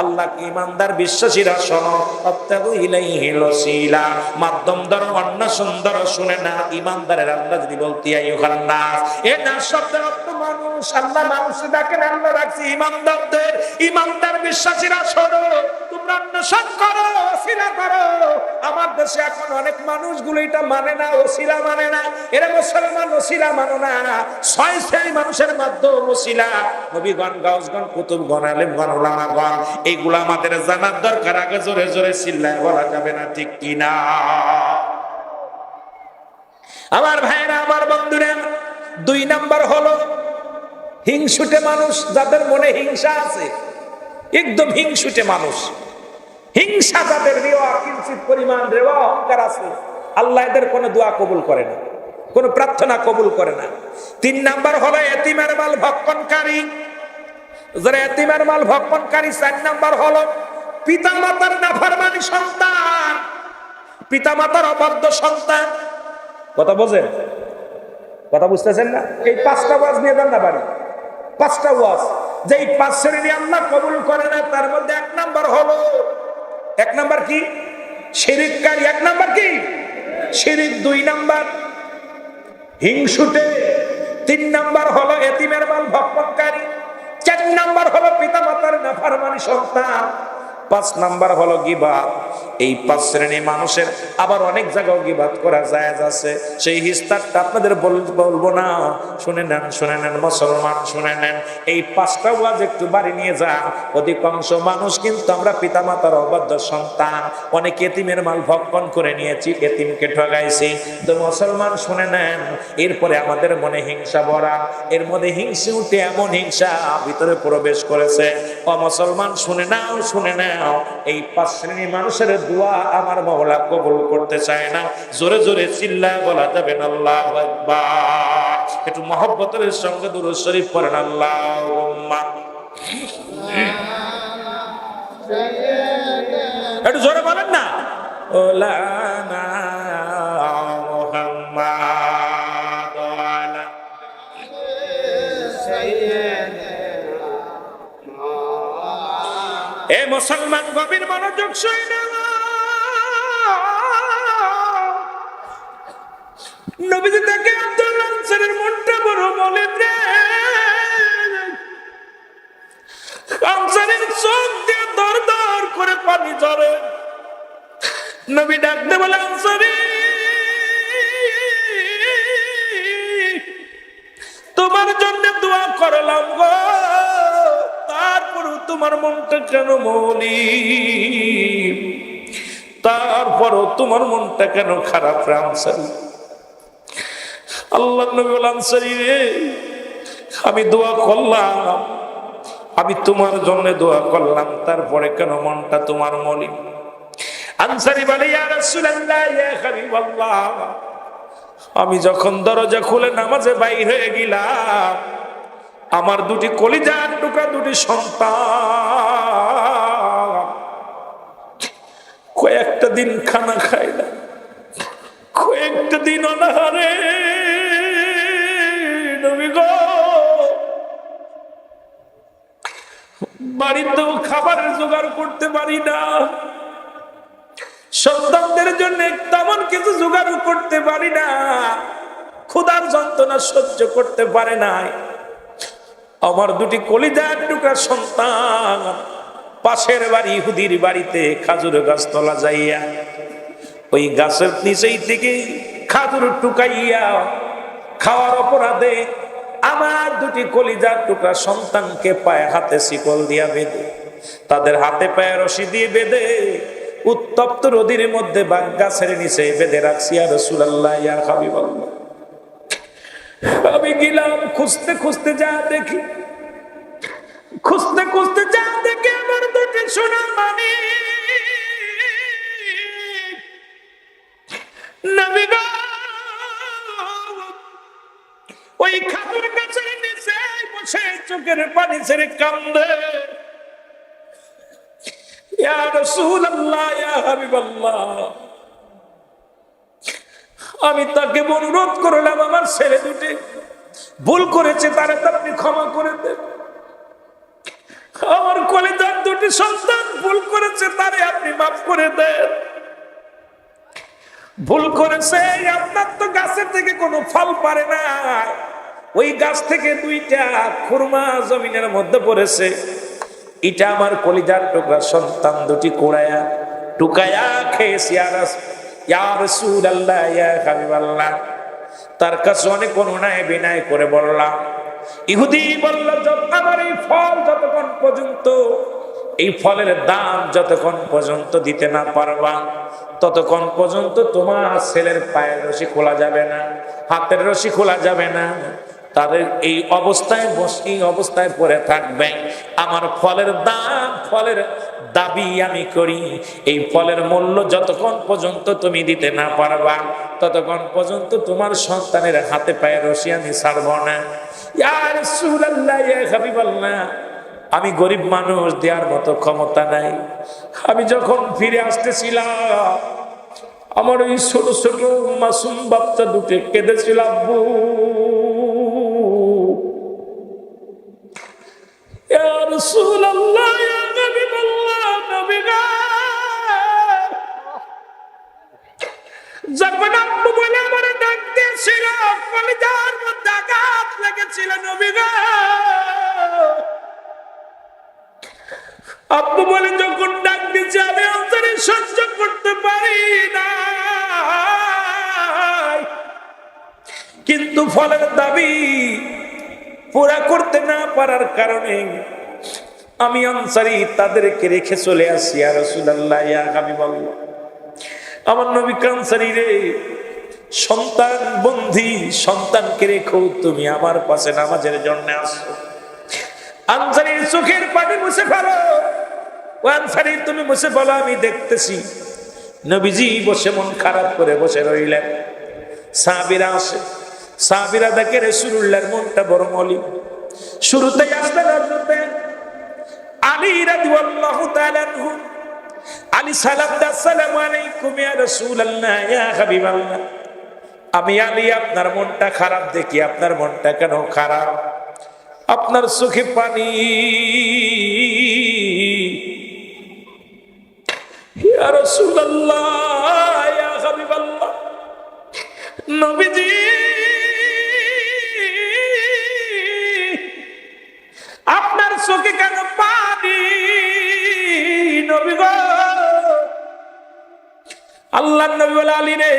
আল্লাহ কি ইমানদার বিশ্বাসীরা শোনো, আবতাগু ইলাইহিল ওয়াসিলা, মাধ্যম ধরো অন্য সুন্দর, শুনে না ইমানদারের আল্লাহ যদি বলতে আইয়ুহান নাস, এ না শব্দের অর্থ মানুষ, আল্লাহ মানুষ ডাকেন, আল্লাহ রাখছি ইমানদারদের, ইমানদার বিশ্বাসীরা শোনো, তোমরা অন্বেষণ করো, ওসিলা করো। আমার দেশে এখন অনেক মানুষগুলো এটা মানে না, ওসিলা মানে না, এরা মুসলমান, ওসিলা মানো না, ছয় শ্রেণী মানুষের মাধ্যমে ওসিলা, নবীগণ, গাউসগণ, কুতুবগণ, আলেমগণ, উলামাগণ, এইগুলো আমাদের জানার দরকার। আগে জোরে জোরে চিল্লায় বলা যাবে না, ঠিক কিনা? আমার ভাইরা, আমার বন্ধুরা, 2 নাম্বার হলো হিংসুটে মানুষ, যাদের মনে হিংসা আছে, একদম হিংসুটে মানুষ, হিংসা যাদের, রেওয়া কিঞ্চিত পরিমাণ রেওয়া অহংকার আছে, আল্লাহ এদের কোনো দোয়া কবুল করে না, কোনো প্রার্থনা কবুল করে না। 3 নাম্বার হলো এতিমের মাল ভক্ষণকারী, যারা এতিমের মাল ভক্ষণকারী। 4 নাম্বার হলো পিতা মাতার নাফরমানি সন্তান, পিতা মাতার অবাধ্য সন্তান। কথা বোঝেন? কথা বুঝতেছেন না? এই 5টা ওয়াজ নিয়ে যান না বাড়ি, 5টা ওয়াজ, যে এই 5 শ্রেণী আল্লাহ কবুল করে না, তার মধ্যে 1 নাম্বার হলো, 1 নাম্বার কি? শিরিককারী। 1 নাম্বার কি? শিরিক। 2 নাম্বার হিংসুটে। 3 নাম্বার হলো এতিমের মাল ভক্ষণকারী। 4 নাম্বার হলো পিতা মাতার নাফরমানি সন্তান। 5 নাম্বার হলো গীবত। এই 5 শ্রেণী মানুষের আবার অনেক জায়গায় গীবত করা জায়েজ আছে, সেই হিস্তারটা আপনাদের বলবো না, শুনে নেন, শুনে নেন মুসলমান, শুনে নেন। এই 5টা ওয়াজ একটু বাড়ি নিয়ে যান। অধিকাংশ মানুষ কিন্তু আমরা পিতা মাতার অবাধ্য সন্তান, অনেক এতিমের মাল ভক্ষণ করে নিয়েছি, এতিমকে ঠগাইছি। তো মুসলমান শুনে নেন, এরপরে আমাদের মনে হিংসা ভরা, এর মধ্যে হিংসে উঠে এমন হিংসা ভিতরে প্রবেশ করেছে। ও মুসলমান শুনে নাও, শুনে নাও, এই 5 শ্রেণী মানুষের দোয়া আমার মাওলা কবুল করতে চায় না। জোরে জোরে চিল্লায় বলা যাবে না আল্লাহু আকবার। একটু মহব্বতের সঙ্গে দুরূদ শরীফ পড়েন, আল্লাহুম্মা, একটু জোরে বলেন না, ওলানা মুহাম্মাদ ওয়ালা এ মুসলমান গভীর মনোযোগ সহিত নবীজি দেখে আব্দুল আনসারীর মনটা বড় মলিন রে। আনসারীর চোখ দিয়ে দর দর করে পানি ঝরে। নবী ডাকতে বলে, আনসারী, তোমার জন্য দোয়া করলাম গো, তারপরও তোমার মনটা কেন মলিন, তারপরও তোমার মনটা কেন খারাপ রে আনসারী? আল্লাহ নবী বলেন, আনসারী রে, আমি দোয়া করলাম, আমি তোমার জন্য দোয়া করলাম, তারপরে কেন মনটা তোমার মলিন? আনসারী বলে, ইয়া রাসূলুল্লাহ, ইয়া হাবিবাল্লাহ, আমি যখন দরজা খুলে নামাজে বাইর হয়ে গেলাম, আমার 2টি কলিজার টুকরা 2টি সন্তান কয়েকটা দিন খানা খায় না, কয়েকটা দিন অনাহারে। নবী গো, বাড়িতেও খাবারের জোগাড় করতে পারি না, সন্তানদের জন্য তেমন কিছু জোগাড় করতে পারি না, ক্ষুধার যন্ত্রণা সহ্য করতে পারে নাই। আমার 2টি কলিজার টুকরা সন্তান পাশের বাড়ি ইহুদির বাড়িতে খাজুর গাছ তলা যাইয়া ওই গাছের নিচেই থেকে খাজুর টুকাইয়া খাওয়ার অপরাধে আমার 2টি কলিজার টুকরা সন্তানকে পায়ে হাতে শিকল দিয়া বেঁধে, তাদের হাতে পায়ে রশি দিয়ে বেঁধে উত্তপ্ত রোদের মধ্যে বাগ গাছের নিচে বেঁধে রাখছি। ইয়া রাসূলুল্লাহ, ইয়া হাবিবাল্লাহ, আমি গেলাম খুঁজতে খুঁজতে, যা দেখি, খুঁজতে খুঁজতে যা দেখি, আমার 2টি সোনার মানি। নবী গো, ওই খাজুর গাছের নিচে বসে চোখের পানি ছেড়ে কান্দে। ইয়া রাসূলুল্লাহ, ইয়া হাবিবাল্লাহ, আমি তাকে অনুরোধ করলাম, আমার ছেলে 2টি ভুল করেছে, তারা আপনি ক্ষমা করে দেন। একটি সন্তান ভুল করেছে, তারে আপনি মাফ করে দেন। ভুল করেছে, আপনার তো গাছের থেকে কোনো ফল পারে না, ওই গাছ থেকে দুইটা খুরমা জমিনের মধ্যে পড়েছে, এটা আমার কলিজার টুকরা সন্তান দুটি কোড়ায়া টুকায়া খেয়েছি। ইয়া রাসূলুল্লাহ, ইয়া হাবিবাল্লাহ, তার কাছে অনেক অনুনয় বিনয় করে বললাম। ইহুদি বলল, আমার এই ফল যতক্ষণ পর্যন্ত, এই ফলের দাম যতক্ষণ পর্যন্ত দিতে না পারবা, ততক্ষণ পর্যন্ত তোমার ছেলের পায়ের রশি খোলা যাবে না, হাতের রশি খোলা যাবে না। তাদের এই অবস্থায় পড়ে থাকবে। আমার ফলের দাম, ফলের দাবি আমি করি, এই ফলের মূল্য যতক্ষণ পর্যন্ত তুমি দিতে না পারবা, ততক্ষণ পর্যন্ত তোমার সন্তানের হাতে পায়ে রশি আমি ছাড়ব না। ইয়া রাসূলুল্লাহ, ইয়া হাবিবাল্লাহ, আমি গরিব মানুষ, দেওয়ার মতো ক্ষমতা নাই। আমি যখন ফিরে আসতেছিলাম, আমার ওই ছোট ছোট মাসুম বাচ্চা দুটো কেঁদেছিল, আব্বু। ইয়া রাসূলুল্লাহ, ইয়া হাবিবাল্লাহ, নবী গো, যখন আব্বু বলে আমার ডাক দিয়েছিল, কলিজার মধ্যে আঘাত লেগেছিল, নবী গো। আব্বু বলে যখন ডাক দিচ্ছে, আমি অন্তরে সহ্য করতে পারি না, কিন্তু ফলের দাবি পুরা করতে না পারার কারণে আমি আনসারী তাদেরকে রেখে চলে আসি। ইয়া রাসূলুল্লাহ, ইয়া হাবিবাল্লাহ, আমার নবী আনসারী রে, সন্তান বন্ধী সন্তানকে রেখো তুমি আমার পাশে নামাজের জন্য আসো। আনসারীর চোখের পানি মুছে ফেলো, ও আনসারী তুমি মুছে ফেলো, আমি দেখতেছি। নবীজি বসে মন খারাপ করে বসে রইলেন। সাহাবীরা আসে, সাহাবীরা দেখে রাসূলুল্লাহর মনটা বড় মলিন। শুরুতেই আসলেন হযরত আলী রাদিয়াল্লাহু তাআলা আনহু। আলী সালাম দাও, আসসালামু আলাইকুম ইয়া রাসূলুল্লাহ, ইয়া হাবিবাল্লাহ। আমি আলী আপনার মনটা খারাপ দেখি, আপনার মনটা কেন খারাপ? আপনার চোখে পানি। ইয়া রাসূলুল্লাহ, ইয়া হাবিবাল্লাহ, নবীজি আপনার চোখে কেন পানি? নবী গো, আল্লাহর নবী বলে, আলী রে,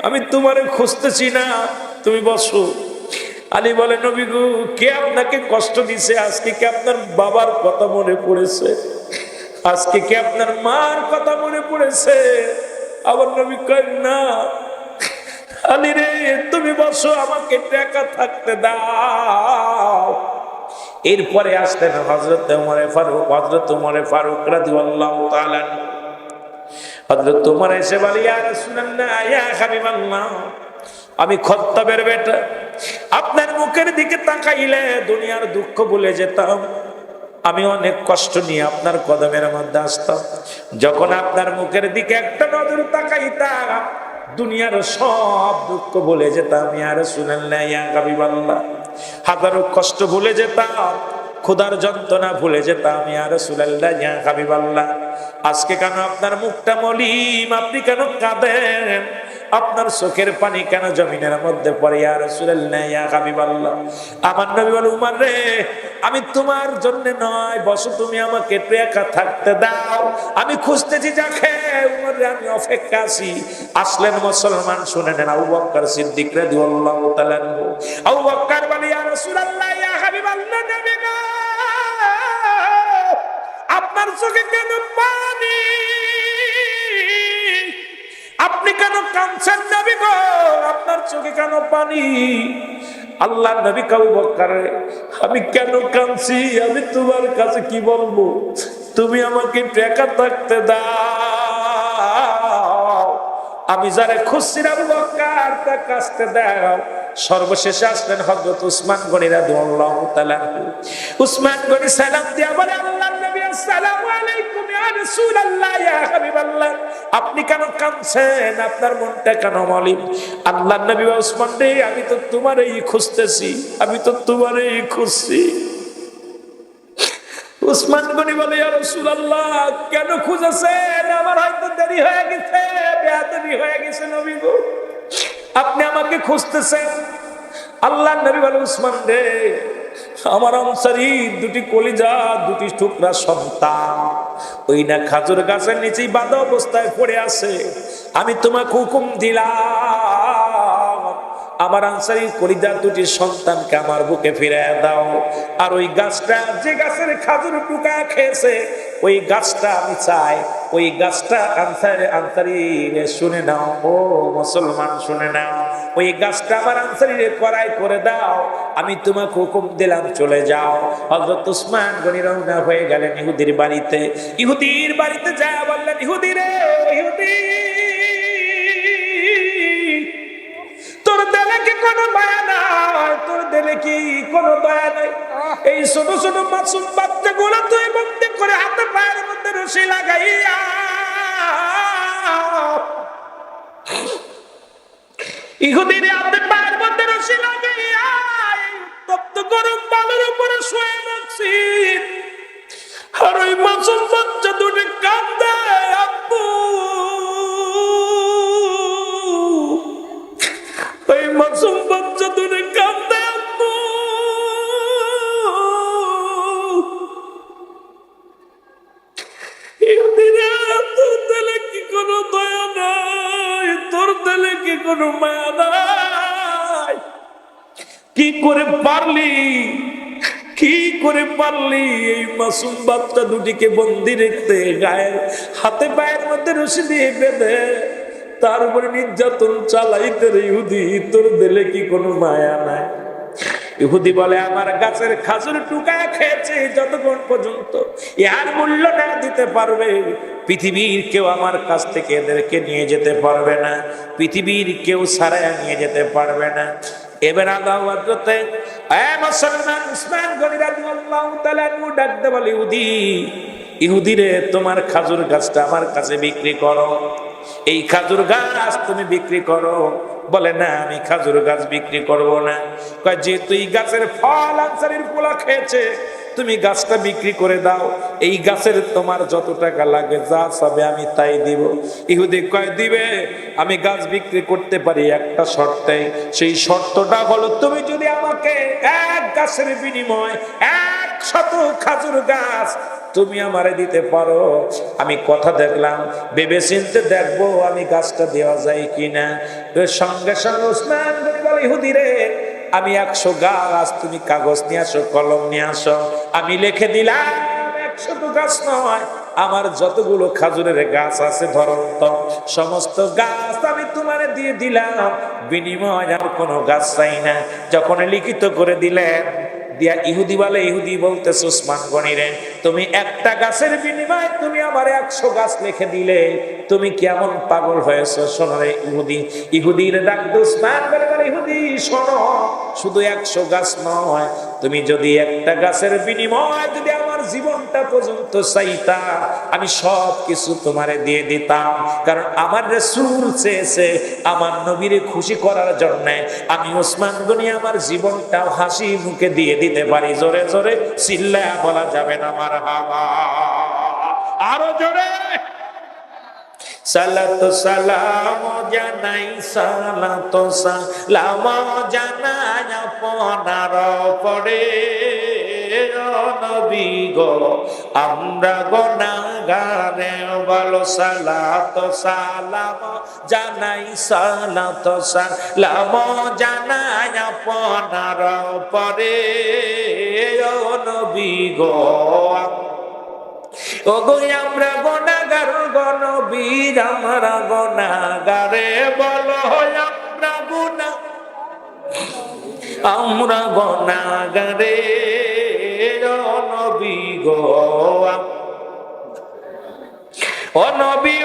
আমি তোমারে খুঁজতেছি না, তুমি বসো। আলী বলে, নবী গো, কে আপনাকে কষ্ট দিছে? আজকে কি আপনার বাবার কথা মনে পড়েছে? আজকে কি আপনার মার কথা মনে পড়েছে? আবার নবী কয়, না। আলী রে, তুমি বসো, আমাকে একা থাকতে দাও। এরপরে আসলেন হযরত ওমরে ফারুক রাদিয়াল্লাহু তাআলা আনহু। হযরত ওমর এসে বলে, ইয়া রাসূলুল্লাহ, ইয়া হাবিবাল্লাহ, আমি খাত্তাবের বেটা, আপনার মুখের দিকে তাকাইলে দুনিয়ার দুঃখ ভুলে যেতাম। আমি অনেক কষ্ট নিয়ে আপনার কদমের মধ্যে আসতাম। যখন আপনার মুখের দিকে একটা নজর তাকাইতাম, দুনিয়ার সব দুঃখ ভুলে যেতাম। ইয়া রাসূলুল্লাহ, ইয়া হাবিবাল্লাহ, হাজারো কষ্ট ভুলে যেতাম, ক্ষুধার যন্ত্রণা ভুলে যেতাম। ইয়া রাসূলুল্লাহ, ইয়া হাবিবাল্লাহ, আজকে কেন আপনার মুখটা মলিন? আপনি কেন কাঁদেন? আপনার চোখের পানি কেন জমিনের মধ্যে পড়ে? ইয়া রাসূলুল্লাহ, ইয়া হাবিবাল্লাহ, আমার নবী বলে, উমর রে, আমি তোমার জন্য নয়, বসো, তুমি আমাকে একটু একা থাকতে দাও, আমি খুঁজতেছি যাকে। উমর রে, আমি অপেক্ষা আছি। আসলেন মুসলমান, শুনে নেন, আবু বকর সিদ্দিক রাদিয়াল্লাহু তাআলা আনহু। আবু বকর বলে, ইয়া রাসূলুল্লাহ, ইয়া হাবিবাল্লাহ, নবী গো, আপনার চোখে কেন পানি? আপনি কেন কাঁদছেন নবী গো? আপনার চোখে কেন পানি? আল্লাহর নবী আবু বকর, আমি কেন কাঁদছি আমি তোমার কাছে কি বলবো? তুমি আমাকে একা থাকতে দাও। আমি যারা খুঁজছি আবু বকর, তা কাছতে দাও। সর্বশেষে আসলেন হযরত উসমান গনি রাদিয়াল্লাহু তাআলা। উসমান গনি সালাম দিয়া বলে, আল্লাহর নবী, আসসালামু আলাইকুম ইয়া রাসূলুল্লাহ, ইয়া হাবিবাল্লাহ, আপনি কেন কাঁদছেন? আপনার মনটা কেন মলিন? আল্লাহর নবী, উসমান রে, আমি তো তোমারই খুঁজতেছি, আমি তো তোমারই খুঁজছি। উসমান গনি বলে, ইয়া রাসূলুল্লাহ, কেন খুঁজেছেন? আমার হয়তো দেরি হয়ে গেছে, বেয়াদবি হয়ে গেছে নবী গো, আপনি আমাকে খুঁজতেছেন। আল্লাহ নবী বলে, উসমান রে, আমার আনসারী দুটি কলিজা, দুটি টুকরা সন্তান ওই না খাজুর গাছের নিচেই বাঁধা অবস্থায় পড়ে আছে। আমি তোমাকে হুকুম দিলাম, আমার আনসারী কলিজা দুটি সন্তানকে আমার বুকে ফিরিয়ে দাও। আর ওই গাছটা, যে গাছের খাজুর টুকা খেয়েছে, ওই গাছটা আমি চাই, ওই গাছটা আনসারী শুনে নাও, ও মুসলমান শুনে নাও, ওই গাছটা আমার আনসারীরে করাই করে দাও। আমি তোমাকে হুকুম দিলাম, চলে যাও। হযরত উসমান গনি রওনা হয়ে গেলেন ইহুদির বাড়িতে। ইহুদির বাড়িতে যা বললেন, ইহুদি রে, ইহুদি, তোর দেলে কি কোনো মায়া নাই? তোর দেলে কি কোনো দয়া নাই? এই ছোট ছোট মাসুম বাচ্চাগুলো তুই বন্দি করে হাতে পায়ের মধ্যে রশি লাগাইয়া ইহুদির হাতে পায়ের মধ্যে রশি লাগাইয়া উত্তপ্ত গরম বালুর উপরে শুয়ে রাখছি। আর ওই মাসুম বাচ্চা দুটি কান্দে, আব্বু। ওই মাসুম বাচ্চা দুটি কান্দে, আব্বু। তোর দিলে কি কোনো দয়া নাই? তোর দিলে কি কোনো মায়া নাই? কি করে পারলি, কি করে পারলি এই মাসুম বাচ্চা দুটিকে বন্দি রেখতে, গায়ের হাতে পায়ের মধ্যে রশি দিয়ে বেঁধে তার উপরে নির্যাতন চালাইতে রে ইহুদি? তোর দিলে কি কোনো মায়া নাই? ইহুদি বলে, আমার গাছের খাজুর টুকা খেয়েছে, যতক্ষণ পর্যন্ত এর মূল্য না দিতে পারবে, পৃথিবীর কেউ আমার কাছ থেকে এদেরকে নিয়ে যেতে পারবে না, পৃথিবীর কেউ ছাড়াইয়া নিয়ে যেতে পারবে না। এবার আদাওয়াতে মুসলমান উসমান গনি রাদিয়াল্লাহু তাআলা ডাকতে বলে, ইহুদি, ইহুদি রে, তোমার খাজুর গাছটা আমার কাছে বিক্রি করো। এই খাজুর গাছ তুমি বিক্রি করো। বলে, না, আমি খাজুর গাছ বিক্রি করব না। কয়, যেহেতু এই গাছের ফল আনসারীর পোলা খেয়েছে, তুমি গাছটা বিক্রি করে দাও। এই গাছের তোমার যত টাকা লাগে, যা চাবে আমি তাই দিব। ইহুদি কয়, দিবে, আমি গাছ বিক্রি করতে পারি একটা শর্তে। সেই শর্তটা হলো, তুমি যদি আমাকে এক গাছের বিনিময় 100 খাজুর গাছ তুমি আমারে দিতে পারো। আমি কথা দেখলাম, ভেবে চিনতে দেখবো আমি গাছটা দেওয়া যায় কিনা। সঙ্গে সঙ্গে উসমান বলে, ইহুদি রে, আমি 100 গাছ, তুমি কাগজ নিয়ে আসো, কলম নিয়ে আসো, আমি লিখে দিলাম 100 গাছ নয়, আমার যতগুলো খাজুরের গাছ আছে ধরন্ত সমস্ত গাছ আমি তোমারে দিয়ে দিলাম, বিনিময় আর কোনো গাছ চাই না। যখন লিখিত করে দিলেন, দিয়া ইহুদি বলে, ইহুদি বলতেছে, উসমান গনি রে, তুমি একটা গাছের বিনিময়ে তুমি আমার 100 গাছ লিখে দিলে, তুমি কেমন পাগল হয়েছো? শোনো রে ইহুদি। ইহুদির ডাক উসমান বলে, ইহুদি শোনো, শুধু 100 গাছ নয়, তুমি যদি একটা গাছের বিনিময় যদি আমার জীবনটা পর্যন্ত চাইতা, আমি সব কিছু তোমারে দিয়ে দিতাম। কারণ আমার রাসূল চেয়েছে আমার নবীরে খুশি করার জন্য আমি উসমান গনি আমার জীবনটাও হাসি মুখে দিয়ে দিতে পারি। জোরে জোরে চিল্লায়া বলা যাবে না মারহাবা? আরো জোরে। সালাত সালাম জানাই, সালাত সালাম জানাই আপনার পরে, নবী গো আমরা গুনাহগারে, বলো সালাত সালাম জানাই, সালাত সালাম জানাই আপনার পরে, নবী গো ওগো আমরা গুনাহগার, নবী আমরা গুনাহগারে, বলো আমরা গুনাহগারে, নবী গো ও নবী,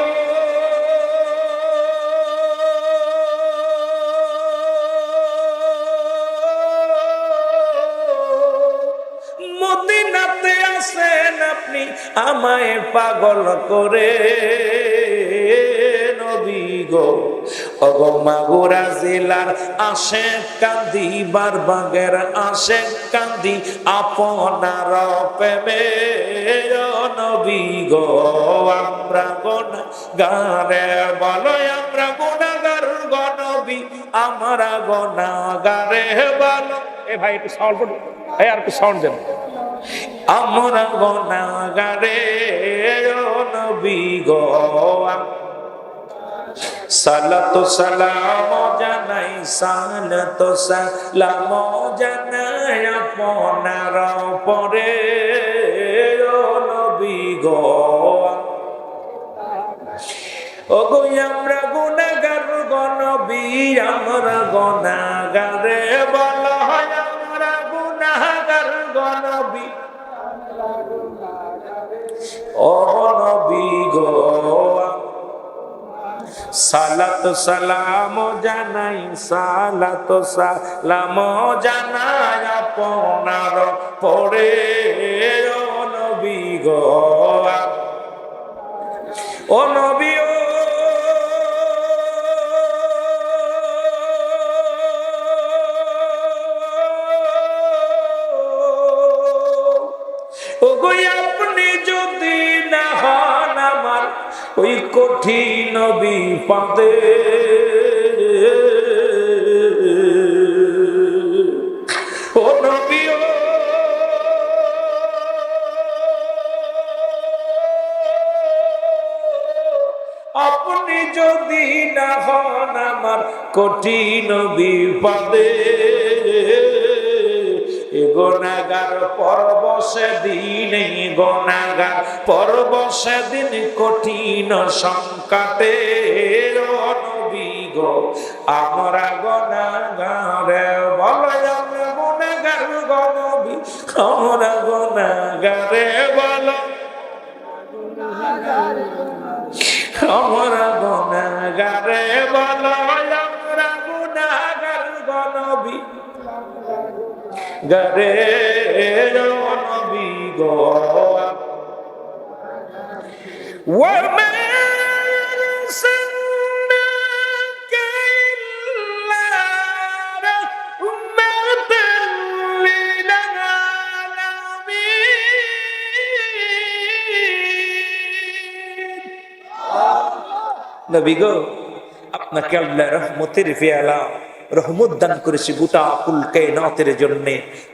মদিনাতে আছেন আপনি আমায় পাগল করে, নবী গো ওগো মাগুরা জেলার আশেক কান্দি বারবাগের আশেক কান্দি আপনার প্রেমে ও নবী গো আমরা গুনাহগারে বলো আমরা গুনাহগার গো নবী আমরা গুনাহগারে বলো এ ভাই একটু সাউন্ড করুন এই আর একটু সাউন্ড দেন আমরা গুনাহগারে ও নবী গো সালাতু সালাম জানাই সালাতু সালাম জানাই আপনার পরে ও নবী গো ওগো আমরা গুনাহগার গো নবী আমরা গুনাহগারে বলো আমরা গুনাহগার গো নবী ও নবী গো সালাতু সালাম জানাই সালাতু সালাম জানাই আপনার পরে ও নবী গো ও নবী ও গো আপনি যদি না হন আমার ওই কঠিন বিপদে ও নবী আপনি যদি না হন আমার কঠিন বিপদে গুনাহগার পর্ব সেদিন গুনাহগার পর্ব সেদিন কঠিন সংকটে ও নবী গো আমরা গুনাহগারে বলো আমরা গুনাহগার গো নবী আমরা গুনাহগারে বলো আমরা গুনাহগারে বলো আমরা গুনাহগার গো নবী গরে নবী গো ওয়া নবী গো আপনাকে আল্লাহ রহমতের পেয়ালা রহমত দান করেছে গোটা কুল কায়নাতের জন্য।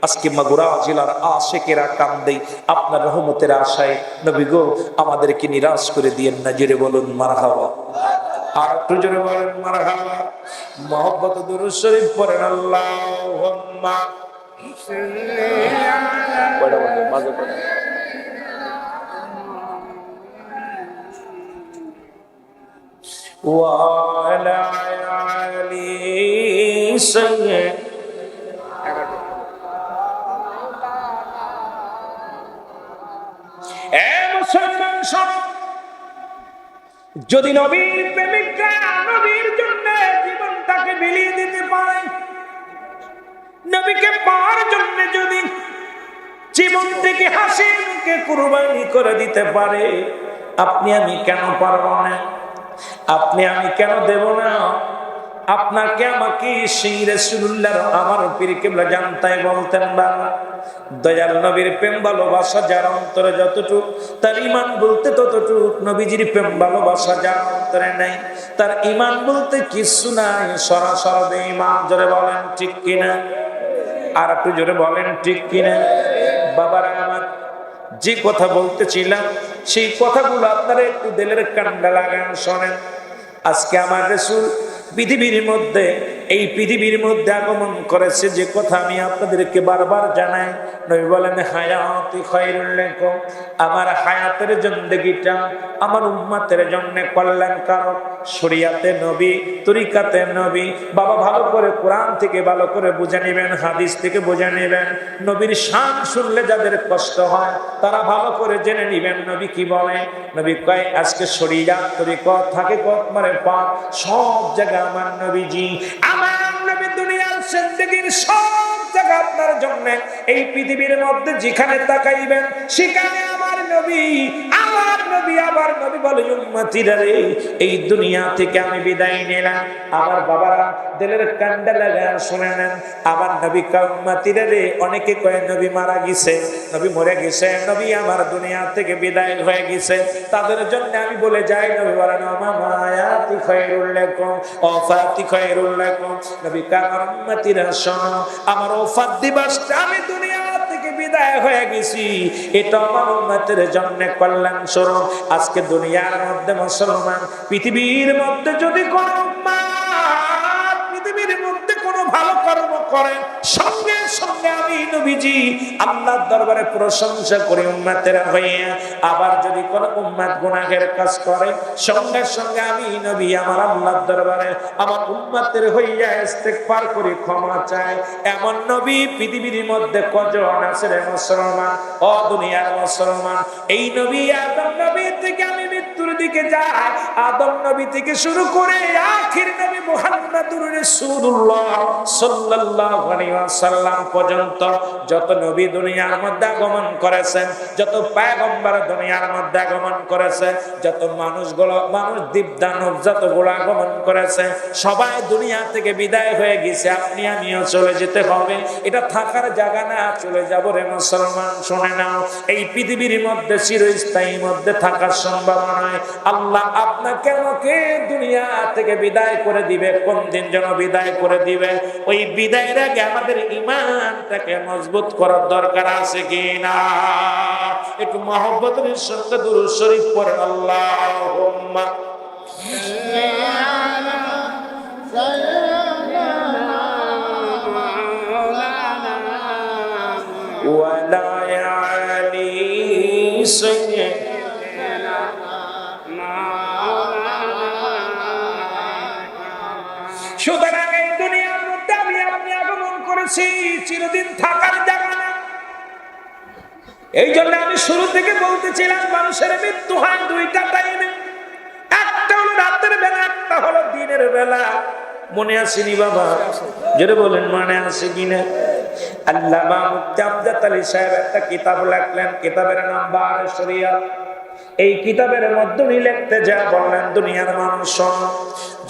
আজকে মাগুরা জেলার আশেকেরা কান্দে আপনার রহমতের আশায়। নবী গো আমাদেরকে নিরাশ করে দিয়েন না, জোরে বলুন মারহাবা। আর একটু জোরে বলেন মারহাবা। মুহাব্বত দুরূদ শরীফ পড়েন আল্লাহুম্মা ওয়ালা আলি সাইয়্যিদ এ মুসলমান শোনো, যদি নবীর প্রেমিকরা নবীর জন্য জীবনটাকে বিলিয়ে দিতে পারে, নবীকে পাওয়ার জন্য যদি জীবন থেকে হাসি মুখে কুরবানি করে দিতে পারে, আপনি আমি কেন পারব না? আপনি আমি কেন দেব না? আপনাকে আমাকে সেই রাসূলুল্লাহর আমার পীর কিবলা জানতাই বলতেন বাবা, দয়াল নবীর প্রেম ভালোবাসা যার অন্তরে যতটুক, তার ঈমান বলতে ততটুক। নবীজির প্রেম ভালোবাসা যার অন্তরে নাই, তার ঈমান বলতে কিছু নাই, সরাসর বেঈমান। জোরে বলেন ঠিক কিনা? আর একটু জোরে বলেন ঠিক কিনা? বাবারা আমার, যে কথা বলতেছিলাম সেই কথাগুলো আপনারা একটু দিলের কান্ডা লাগান, শোনেন। আজকে আমার রাসূল পৃথিবীর মধ্যে, এই পৃথিবীর মধ্যে আগমন করেছে, যে কথা আমি আপনাদেরকে বারবার জানাই। নবী বলেন হায়াতি খায়রুল লাকুম, আমার হায়াতের জিন্দেগিটা আমার উম্মতের জন্য কল্যাণকারক। শরীয়তে নবী, তরিকাতে নবী। বাবা ভালো করে কোরআন থেকে ভালো করে বুঝে নেবেন, হাদিস থেকে বুঝে নেবেন। নবীর শান শুনলে যাদের কষ্ট হয় তারা ভালো করে জেনে নেবেন নবী কি বলে। নবী কয় আজকে শরীয়ত তরিকত থাকে কত মারে পাক, সব জায়গা আমার নবীজি, আমার নবী দুনিয়ার জিন্দেগির সব জায়গা আপনার জন্য। এই পৃথিবীর মধ্যে যেখানে তাকাইবেন সেখানে আমার নবী, আমার আবার নবী বলে উম্মতিরা রে, এই দুনিয়া থেকে আমি বিদায় নিলাম। আমার বাবারা দিলের কান্ডা লাগা শুনে নেন। আবার নবী কয় উম্মতিরা রে, অনেকে কয় নবী মারা গেছে, নবী মরে গেছে, নবী আমার দুনিয়া থেকে বিদায় হয়ে গেছে। তাদের জন্য আমি বলে যাই, নবী বলেন মায়াতি খায়রুল লাকুম ওয়াফাতি খায়রুল লাকুম। নবী কয় আমার উম্মতিরা শোনো, আমার ওফাত দিবসটা আমি দুনিয়া থেকে বিদায় হয়ে গেছি, এটা আমার উম্মতের জন্য কল্যাণ স্বরূপ। আজকে দুনিয়ার মধ্যে মুসলমান, পৃথিবীর মধ্যে যদি কোন উম্মত পৃথিবীর মধ্যে কোন ভালো কর্ম করে, সঙ্গে সঙ্গে আমি নবীজি আল্লাহর দরবারে প্রশংসা করি উম্মতের হইয়া। আবার যদি কোন উম্মত গুনাহের কাজ করে, সঙ্গে সঙ্গে আমি নবী আমার আল্লাহর দরবারে আমার উম্মতের হইয়া ইস্তেগফার করি, ক্ষমা চাই। এমন নবী পৃথিবীর মধ্যে কজন আছে রে মুসলমান, ও দুনিয়ার মুসলমান? এই নবী আদম নবী থেকে আমি মৃত্যুর দিকে যাই, আদম নবী থেকে শুরু করে আখির নবী মুহাম্মদুর রাসূলুল্লাহ সাল্লাল্লাহু আলাইহি ওয়াসাল্লাম পর্যন্ত যত নবী দুনিয়ার মধ্যে আগমন করেছেন, যত পয়গম্বর দুনিয়ার মধ্যে আগমন করেছে, যত মানুষ দ্বীপ দানব যতগুলো আগমন করেছে, সবাই দুনিয়া থেকে বিদায় হয়ে গেছে। আপনি আমিও চলে যেতে হবে, এটা থাকার জায়গা না, চলে যাব রে মুসলমান। শুনে নাও, এই পৃথিবীর মধ্যে চিরস্থায়ী মধ্যে থাকার সম্ভাবনা নয়। আল্লাহ আপনাকে আমাকে দুনিয়া থেকে বিদায় করে দিবে, কোন দিন যেন বিদায় করে দিবে। ওই বিদায়ের আগে আমাদের ঈমানটাকে মজবুত করার দরকার আছে কিনা? একটু মহব্বতের সঙ্গে দুরূদ শরীফ পড়েন, আল্লাহুম্মা ওয়ালা আলি সাইয়্যিদিনা মাওলানা। সুতরাং এই দুনিয়ার মধ্যে আমি আপনি আগমন করেছি, চিরদিন থাকার জায়গা না। এই জন্য আমি শুরু থেকে বলতেছিলাম, মানুষের মৃত্যু হয় দুইটা টাইমে, একটা হলো রাতের বেলা, একটা হলো দিনের বেলা। মনে আসেনি বাবা? যেটা বলেন মনে আসে কিনা? আল্লামা মুফতি আমজাদ আলী সাহেব একটা কিতাব লিখলেন, কিতাবের নাম বারে শরিয়াত। এই কিতাবের মধ্যে লিখতে যা বললেন, দুনিয়ার মানুষ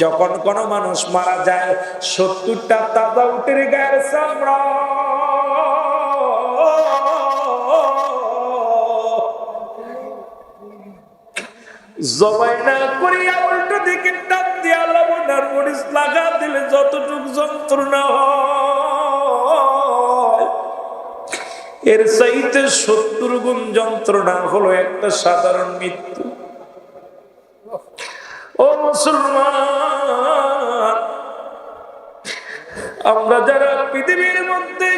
যখন কোন মানুষ মারা যায়, 70টা তাজা উটের গায়ের চামড়া জবাই না করিয়া উল্টো দিকে টান দিয়া লবণ আর মরিচ লাগা দিলে যতটুকু যন্ত্রণা হয়, এর চাইতে 70 গুণ যন্ত্রণা হলো একটা সাধারণ মৃত্যু। ও মুসলমান, আমরা যারা পৃথিবীর মধ্যে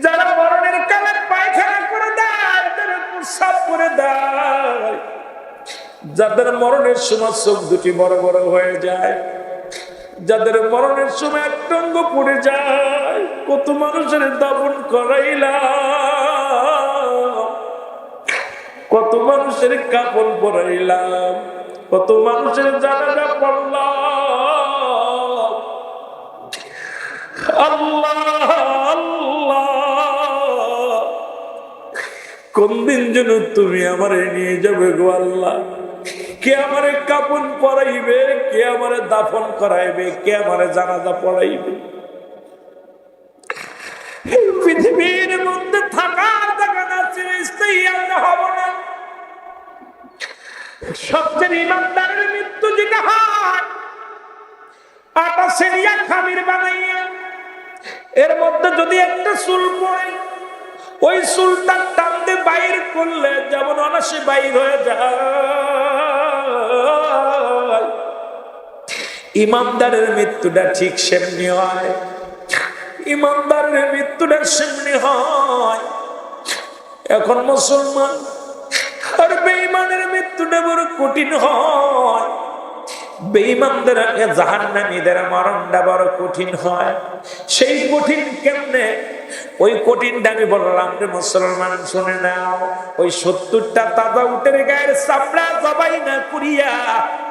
যারা মরণের কালে পায়খানা করে দেয়, যারা প্রস্রাব করে দেয়, যাদের মরণের সময় চোখ দুটি বড় বড় হয়ে যায়, যাদের মরণের সময় একটা অঙ্গ পড়ে যায়, কত মানুষের দাফন করাইলাম, কত মানুষের কাপড় পরাইলাম, কত মানুষের জানাজা পড়লাম। আল্লাহ আল্লাহ, কোন দিন যেন তুমি আমারে নিয়ে যাবে গো আল্লাহ। কে আমারে কাপন পরাইবে, কে আমারে দাফন করাইবে, কে আমারে জানাজা পড়াইবে? পৃথিবীর মধ্যে থাকার জায়গা না, চিরস্থায়ী আমরা হব না। সবচেয়ে ইমানদারের মৃত্যু যেটা হয়, আটা সেরিয়া খামির বানাইয়া এর মধ্যে যদি একটা চুল পড়ে, ওই চুলটা টানতে বাইর করলে যেমন অনাসে বাইর হয়ে যায়, ইমানদারের মৃত্যুটা ঠিক সেমনি হয়। ইমানদারের মৃত্যুটা সেমনি হয়। এখন মুসলমান আর বেঈমানের মৃত্যুটা বড় কঠিন হয়। বেঈমানদের জাহান্নামীদের মরণটা বড় কঠিন হয়। সেই কঠিন কেমনে? ওই কঠিনটা আমি বললাম যে মুসলমান শুনে নাও, ওই 70টা তাজা উটের গায়ের চামড়া জবাই না করিয়া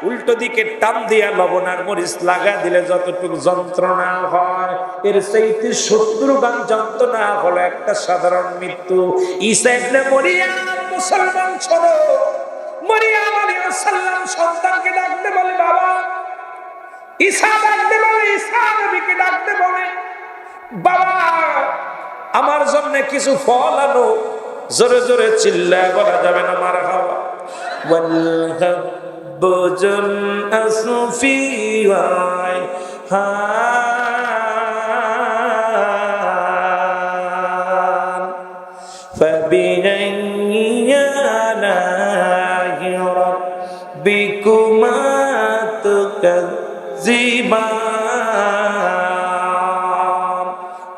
উল্টো দিকে টান দিয়া লবণ আর মরিচ লাগা দিলে যতটুকু যন্ত্রণা হয়, এর চাইতে 70 গুণ যন্ত্রণা হলো একটা সাধারণ মৃত্যু। ঈসা ইবনে মরিয়ম মুসলমান শোনো, মরিয়ম আলাইহিস সালাম সন্তানকে ডাকতে বলে বাবা, ঈসা ডাকতে বলে, ঈসা নবীকে ডাকতে বলে বাবা আমার জন্য কিছু ফল আনো। জোরে জোরে চিল্লায় বলা যাবে না মারহাবা। ওয়াল হাব্বুল আসফি ওয়াই হান ফাবিআইয়ি আলাহি রাব্বিকুমা তুকাজ্জিবান।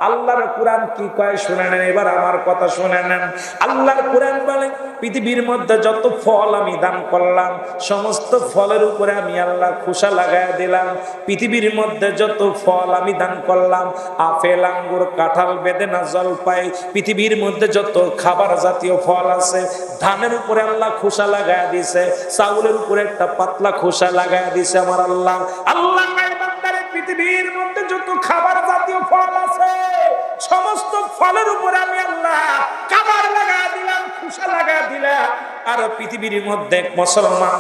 আল্লাহর কোরআন কি কয় শুনে নেন, এবার আমার কথা শুনে নেন। আল্লাহর কোরআন বলে পৃথিবীর মধ্যে যত ফল আমি দান করলাম সমস্ত ফলের উপরে আমি আল্লাহ খোসা লাগায় দিলাম। পৃথিবীর মধ্যে যত ফল আমি দান করলাম, আপেল, আঙ্গুর, কাঁঠাল, বেদেনা, জলপাই, পৃথিবীর মধ্যে যত খাবার জাতীয় ফল আছে ধানের উপরে আল্লাহ খোসা লাগায় দিছে, চাউলের উপরে একটা পাতলা খোসা লাগায় দিছে আমার আল্লাহ। আল্লাহ পৃথিবীর মধ্যে যত খাবার জাতীয় ফল আছে সমস্ত ফলের উপরে আমি আল্লাহ খাবার লাগা দিলাম, খোসা লাগা দিলাম। আর পৃথিবীর মধ্যে মুসলমান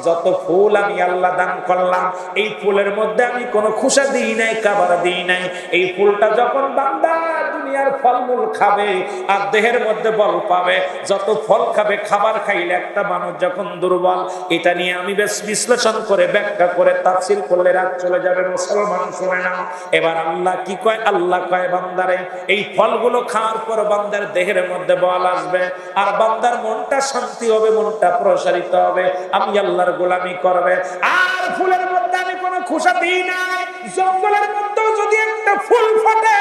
যত ফুল আমি আল্লাহ দান করলাম, এই ফুলের মধ্যে আমি কোনো খোসা দিই নাই, খাবার দিই নাই। এই ফুলটা যখন বান্দা দুনিয়ার ফলমূল খাবে আর দেহের মধ্যে বল পাবে, যত ফল খাবে, খাবার খাইলে একটা মানুষ যখন দুর্বল, এটা নিয়ে আমি বেশ বিশ্লেষণ করে ব্যাখ্যা করে তাফসীর করলে রাত চলে যাবে। মুসলমান শুনে নাও, এবার আল্লাহ কি কয়? আল্লাহ কয় বান্দারে এই ফলগুলো খাওয়ার পর বান্দার দেহের মধ্যে বল আসবে আর বান্দার মনটা শান্তি হবে, মনটা প্রসারিত হবে, আমি আল্লাহর গোলামি করবে। আর ফুলের মধ্যে আমি কোনো খোসা দিই নাই। জঙ্গলের মধ্যে যদি একটা ফুল ফোটে,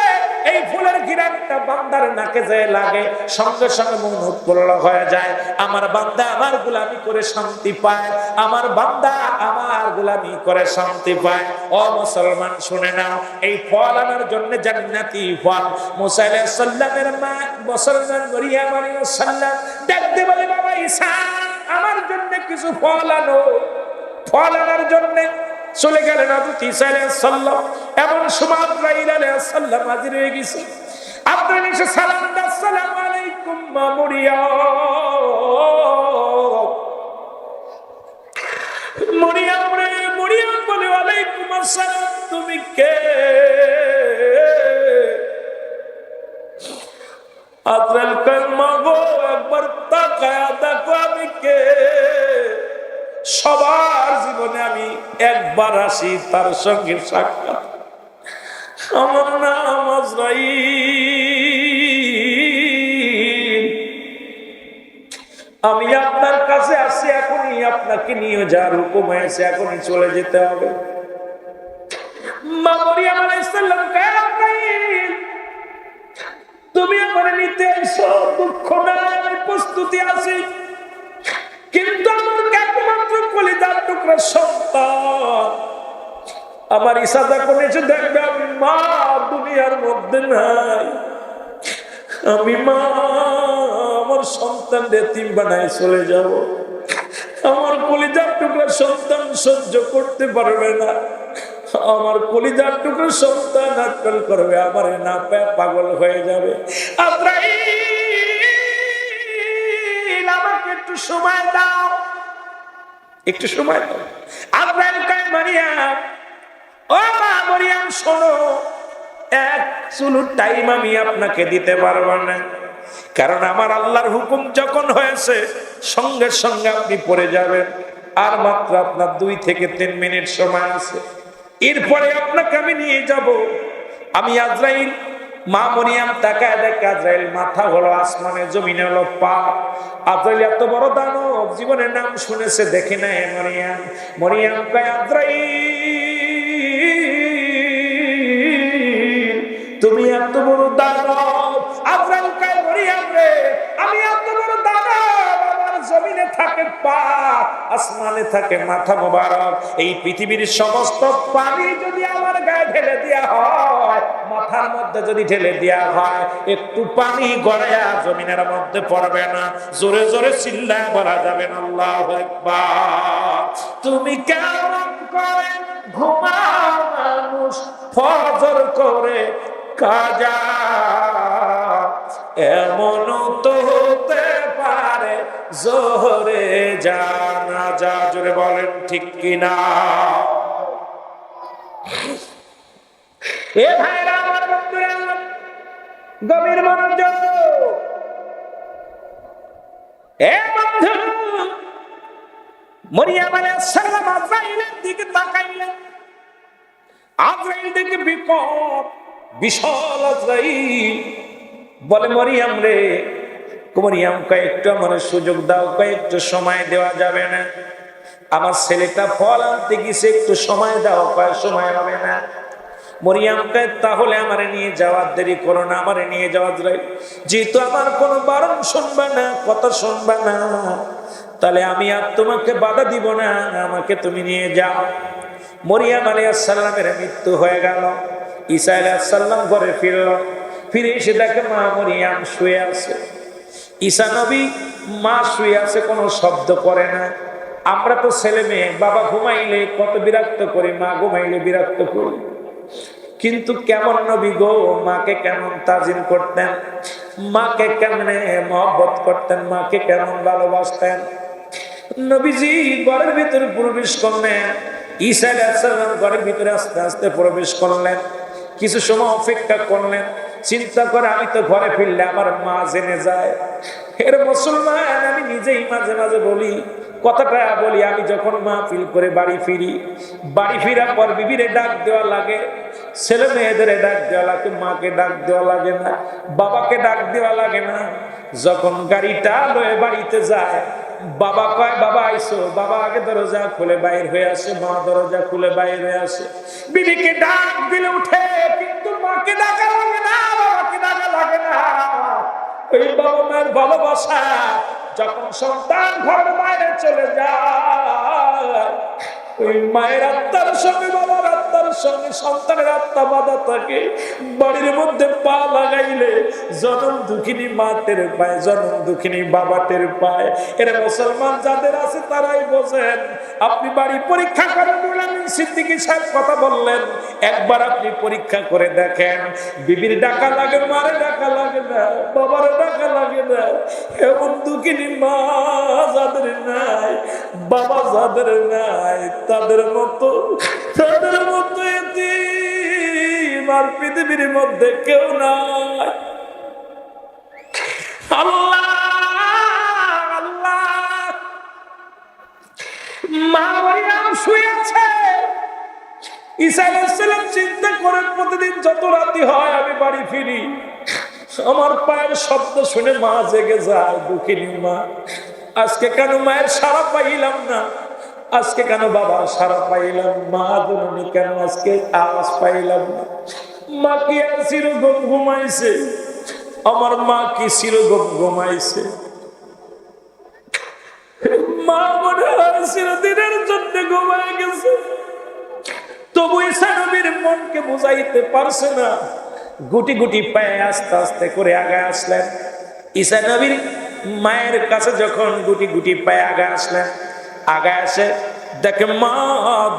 এই ফুলের ঘিরানটা বান্দার নাকে যায় লাগে, সঙ্গে সঙ্গে মন উৎফুল্ল হয়ে যায়। আমার বান্দা আমার গোলামি করে শান্তি পায়, আমার বান্দা আমার গোলামি করে শান্তি পায়। ও মুসলমান শুনে নাও, এই ফল আনার জন্য জান্নাতি ফল মুসা আলাইহিস সালামের মা মুসলমান মরিয়ম আলাইহিস সালাম ডাকতে বলে বাবা ঈসা আমার জন্য কিছু ফল আনো। ফল আনার জন্য চলে গেলেন হযরত ঈসা আলাইহিস সালাম। এমন সময় আজরাইল আলাইহিস সালাম হাজির হয়ে গেছে। আজরাইল এসে সালাম দেয়, আসসালামু আলাইকুম মা মরিয়ম। মরিয়ম রে, মরিয়ম বলে ওয়ালাইকুম আসসালাম, তুমি কে? আজরাইল কয় মা গো একবার তাকায়া দেখো আমি কে। সবার জীবনে আমি একবার আসি, তার সঙ্গে সাক্ষাৎ। আমার নাম আজরাইল, আমি আপনার কাছে আসি, এখনই আপনাকে নিয়ে যাওয়ার হুকুম হয়েছে, এখনই চলে যেতে হবে। মা মরিয়ম আলাইহিস সালাম কয় আজরাইল তুমি আমার নিতে এসো, দুঃখ নাই, আমি প্রস্তুতি আছি, কিন্তু আমার একমাত্র কলিজার টুকরা সন্তান আমার ঈসা যখন এসে দেখবে আমি মা দুনিয়ার মধ্যে নাই, আমি মা আমার সন্তান এতিম বানায় চলে যাব। আমার কলিজার টুকরা সন্তান সহ্য করতে পারবে না, আমার কলিজার টুকরা সন্তান আক্কেল করবে, আমার না পেয়ে পাগল হয়ে যাবে। আজরাইল আমাকে একটু সময় দাও, একটু সময় দাও। আজরাইল কয় মারিয়াম, ও মা মরিয়ম শোনো, এক চুলুর টাইম আমি আপনাকে দিতে পারবো না, কারণ আমার আল্লাহর হুকুম যখন হয়েছে সঙ্গে সঙ্গে আপনি পড়ে যাবেন। আর মাত্র আপনার 2 থেকে 3 মিনিট সময় আছে, এরপরে আপনাকে আমি নিয়ে যাব। আমি আজরাইল, মা মরিয়ম তাকায় দেখে আজরাইল মাথা হলো আসমানে, জমিনে হলো পা। আজরাইল এত বড় দানব, জীবনের নাম শুনেছে দেখে নাই মরিয়ম। মরিয়ম কয় আজরাইল তুমি এত বড় দানব। আজরাইল কয় মরিয়ম রে আমি এত বড় দানব, আমার জমিনে থাকে পা, আসমানে থাকে মাথা মোবারক। এই পৃথিবীর সমস্ত পানি যদি আমার গায়ে ঢেলে দেওয়া হয়, মাথার মধ্যে যদি ঢেলে দেওয়া হয়, একটু পানি গড়ায়া জমিনের মধ্যে পড়বে না। জোরে জোরে চিল্লায় বলা যাবে না আল্লাহু আকবার। তুমি কেমন করে ঘুমাও মানুষ ফজর করে কাজা, এমন তো হতে পারে জোহরে জানাজা। জোরে বলেন ঠিক কিনা? এ ভাইরা আমার, বন্ধুরা, গভীর মনোযোগ। এ বন্ধু, মরিয়ম আলাইহিস সালাম আজরাইলের দিকে তাকাইলেন। আজরাইল দেখে বিপদ, বিশাল আজরাইল। বলে, মরিয়ম রে, মরিয়ম, কয়েকটু আমার সুযোগ দাও, কয়েকটু সময় দেওয়া যাবে না? আমার ছেলেটা ফল আনতে গেছে, একটু সময় দাও। কয় সময় হবে না। মরিয়ম কয়, তাহলে আমারে নিয়ে যাওয়ার দেরি করো না, আমারে নিয়ে যাওয়া যায়। যেহেতু আমার কোনো বারণ শুনবে না, কথা শুনবে না, তাহলে আমি আর তোমাকে বাধা দিব না, আমাকে তুমি নিয়ে যাও। মরিয়ম আলাইহিস সালামের মৃত্যু হয়ে গেল। ঈসা আলাইহিস সালাম ঘরে ফিরল। ফিরে এসে দেখে মা মরিয়ম শুয়ে আছে। ঈসা নবী মা শুয়ে আছে, কোনো শব্দ করে না। আমরা তো ছেলে মেয়ে, বাবা ঘুমাইলে কত বিরক্ত করি, মা ঘুমাইলে বিরক্ত করি। কিন্তু কেমন নবী গো, মাকে কেমন তাজিম করতেন, মাকে কেমনে মহব্বত করতেন, মাকে কেমন ভালোবাসতেন। নবীজি ঘরের ভিতরে প্রবেশ করলেন। ঈসা আলাইহিস সালাম ঘরের ভিতরে আস্তে আস্তে প্রবেশ করলেন। কিছু সময় অপেক্ষা করলেন। চিন্তা করে, আমি তো ঘরে ফিরলে আমার মা জেনে যায়। এর মুসলমান, আমি নিজেই মাঝে মাঝে বলি, কথাটা বলি, আমি যখন মাহফিল করে বাড়ি ফিরি, বাড়ি ফিরার পর বিবিরে ডাক দেওয়া লাগে, ছেলে মেয়েদের ডাক দেওয়া লাগে, মাকে ডাক দেওয়া লাগে না, বাবাকে ডাক দেওয়া লাগে না। যখন গাড়িটা লয়ে বাড়িতে যায়, বাবা কয়, বাবা আইসো, বাবা আগে দরজা খুলে বাইর হয়ে আসে, মা দরজা খুলে বাইর হয়ে আসে। বিবিকে ডাক দিলে উঠে, কিন্তু মাকে ডাকা লাগে না, বাবাকে ডাকা লাগে না। ওই বাবা মায়ের ভালোবাসা যখন সন্তান ঘরের বাইরে চলে যায়, ওই মায়ের আত্মার সঙ্গে বাবার আত্মার সঙ্গে সন্তানের আত্মা বাঁধা থাকে। বাড়ির মধ্যে পা লাগাইলে জনম দুঃখিনী মা টের পায়, জনম দুঃখিনী বাবা টের পায়। এরা মুসলমান যাদের আছে তারাই বোঝেন। আপনি বাড়ি পরীক্ষা করেন, সিদ্দিকী সাহেব কথা বললেন, একবার আপনি পরীক্ষা করে দেখেন, বিবির ডাকা লাগে, মারে ডাকা লাগে না, বাবার ডাকা লাগে না। এমন দুঃখিনী মা যাদের নাই, বাবা যাদের নাই, তাদের মতো এতিম আর পৃথিবীর মধ্যে কেউ নাই। আল্লাহ আল্লাহ, মা মরিয়ম শুয়ে আছে। ঈসা আলাইহিস সালাম চিন্তা করেন, প্রতিদিন যত রাতি হয় আমি বাড়ি ফিরি, আমার পায়ের শব্দ শুনে মা জেগে যায়। দুঃখিনী মা, আজকে কেন মায়ের সাড়া পাইলাম না, আজকে কেন বাবার সাড়া পাইলাম, মা জননী কেন আজকে আওয়াজ পাইলাম না। মা কি আর চিরঘুম ঘুমাইছে? আমার মা কি চিরঘুম ঘুমাইছে? মা মনে হয় চিরদিনের জন্য ঘুমায় গেছে। তবু ঈসা নবীর মনকে বুঝাইতে পারছে না। গুটি গুটি পায়ে আস্তে আস্তে করে আগায় আসলেন। ঈসা নবীর মায়ের কাছে যখন গুটি গুটি পায়ে আগায় আসলেন, আগায় আসে দেখে মা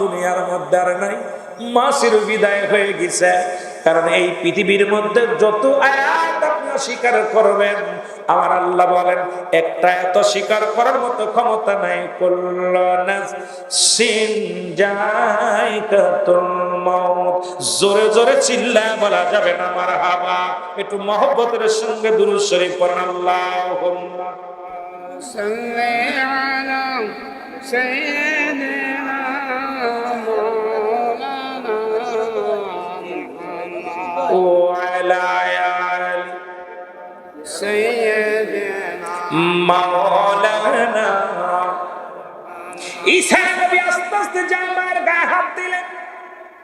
দুনিয়ার মধ্যে আর নাই, মা চির বিদায় হয়ে গেছে। কারণ এই পৃথিবীর মধ্যে যত আয়াত আপনি স্বীকার করবেন, আমার আল্লাহ বলেন একটা এত স্বীকার করার মতো ক্ষমতা নাই। কুল্লু নাফসিন যায়কাতুল মাউত। জোরে জোরে চিল্লায় বলা যাবে না মারহাবা। একটু মহব্বতের সঙ্গে দুরূদ শরীফ পড়েন। আল্লাহুম্মা সাল্লি আলা সাইয়্যিদিনা মাওলানা মুহাম্মদ ওয়া আলা আলি সাইয়্যিদিনা মাওলানা। ঈসা নবী আস্তে আস্তে জামার গায়ে হাত দিলেন।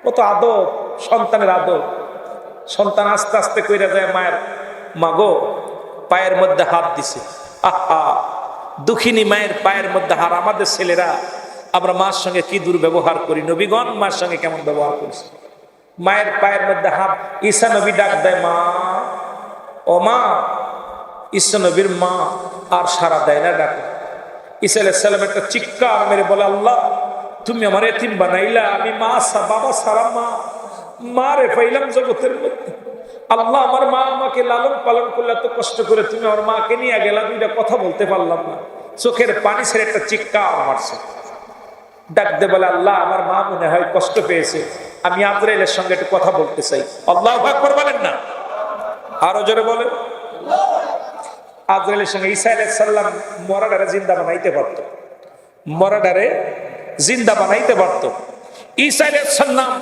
কত আদব, সন্তানের আদব। সন্তান আস্তে আস্তে কইরা যায় মায়ের, মাগো পায়ের মধ্যে হাত দিছে। আহা, দুঃখিনী মায়ের পায়ের মধ্যে হাত। আমাদের ছেলেরা আমরা মার সঙ্গে কি দুর্ব্যবহার করি, নবীগণ মার সঙ্গে কেমন ব্যবহার করছে। মায়ের পায়ের মধ্যে হাত। ঈসা নবী ডাক দেয়, মা ও মা। ঈসা নবীর মা আর সারা দেয় না ডাকে। ঈসা আলাইহিস সালাম একটা চিৎকার মেরে বলে, আল্লাহ তুমি আমার এতিম বানাইলা, আমি মা বাবা সারা মা রে পাইলাম জগতের মধ্যে। আল্লাহ আমার মা আমাকে লালন পালন করলে, এত কষ্ট করে তুমি আমার মাকে নিয়ে গেলা, দুইটা কথা বলতে পারলাম না। চোখের পানি ছেড়ে একটা চিৎকার মারছে, ডাক দে বলে, আল্লাহ আমার মা মনে হয় কষ্ট পেয়েছে, আমি আজরাইলের সঙ্গে একটু কথা বলতে চাই। আল্লাহু আকবার বলেন না, আরো জোরে বলেন। আজরাইলের সঙ্গে ঈসা আলাইহিস সালাম মরাডারে জিন্দা বানাইতে পারতো, মরাডারে জিন্দা বানাইতে পারতো। ঈসা আলাইহিস সালাম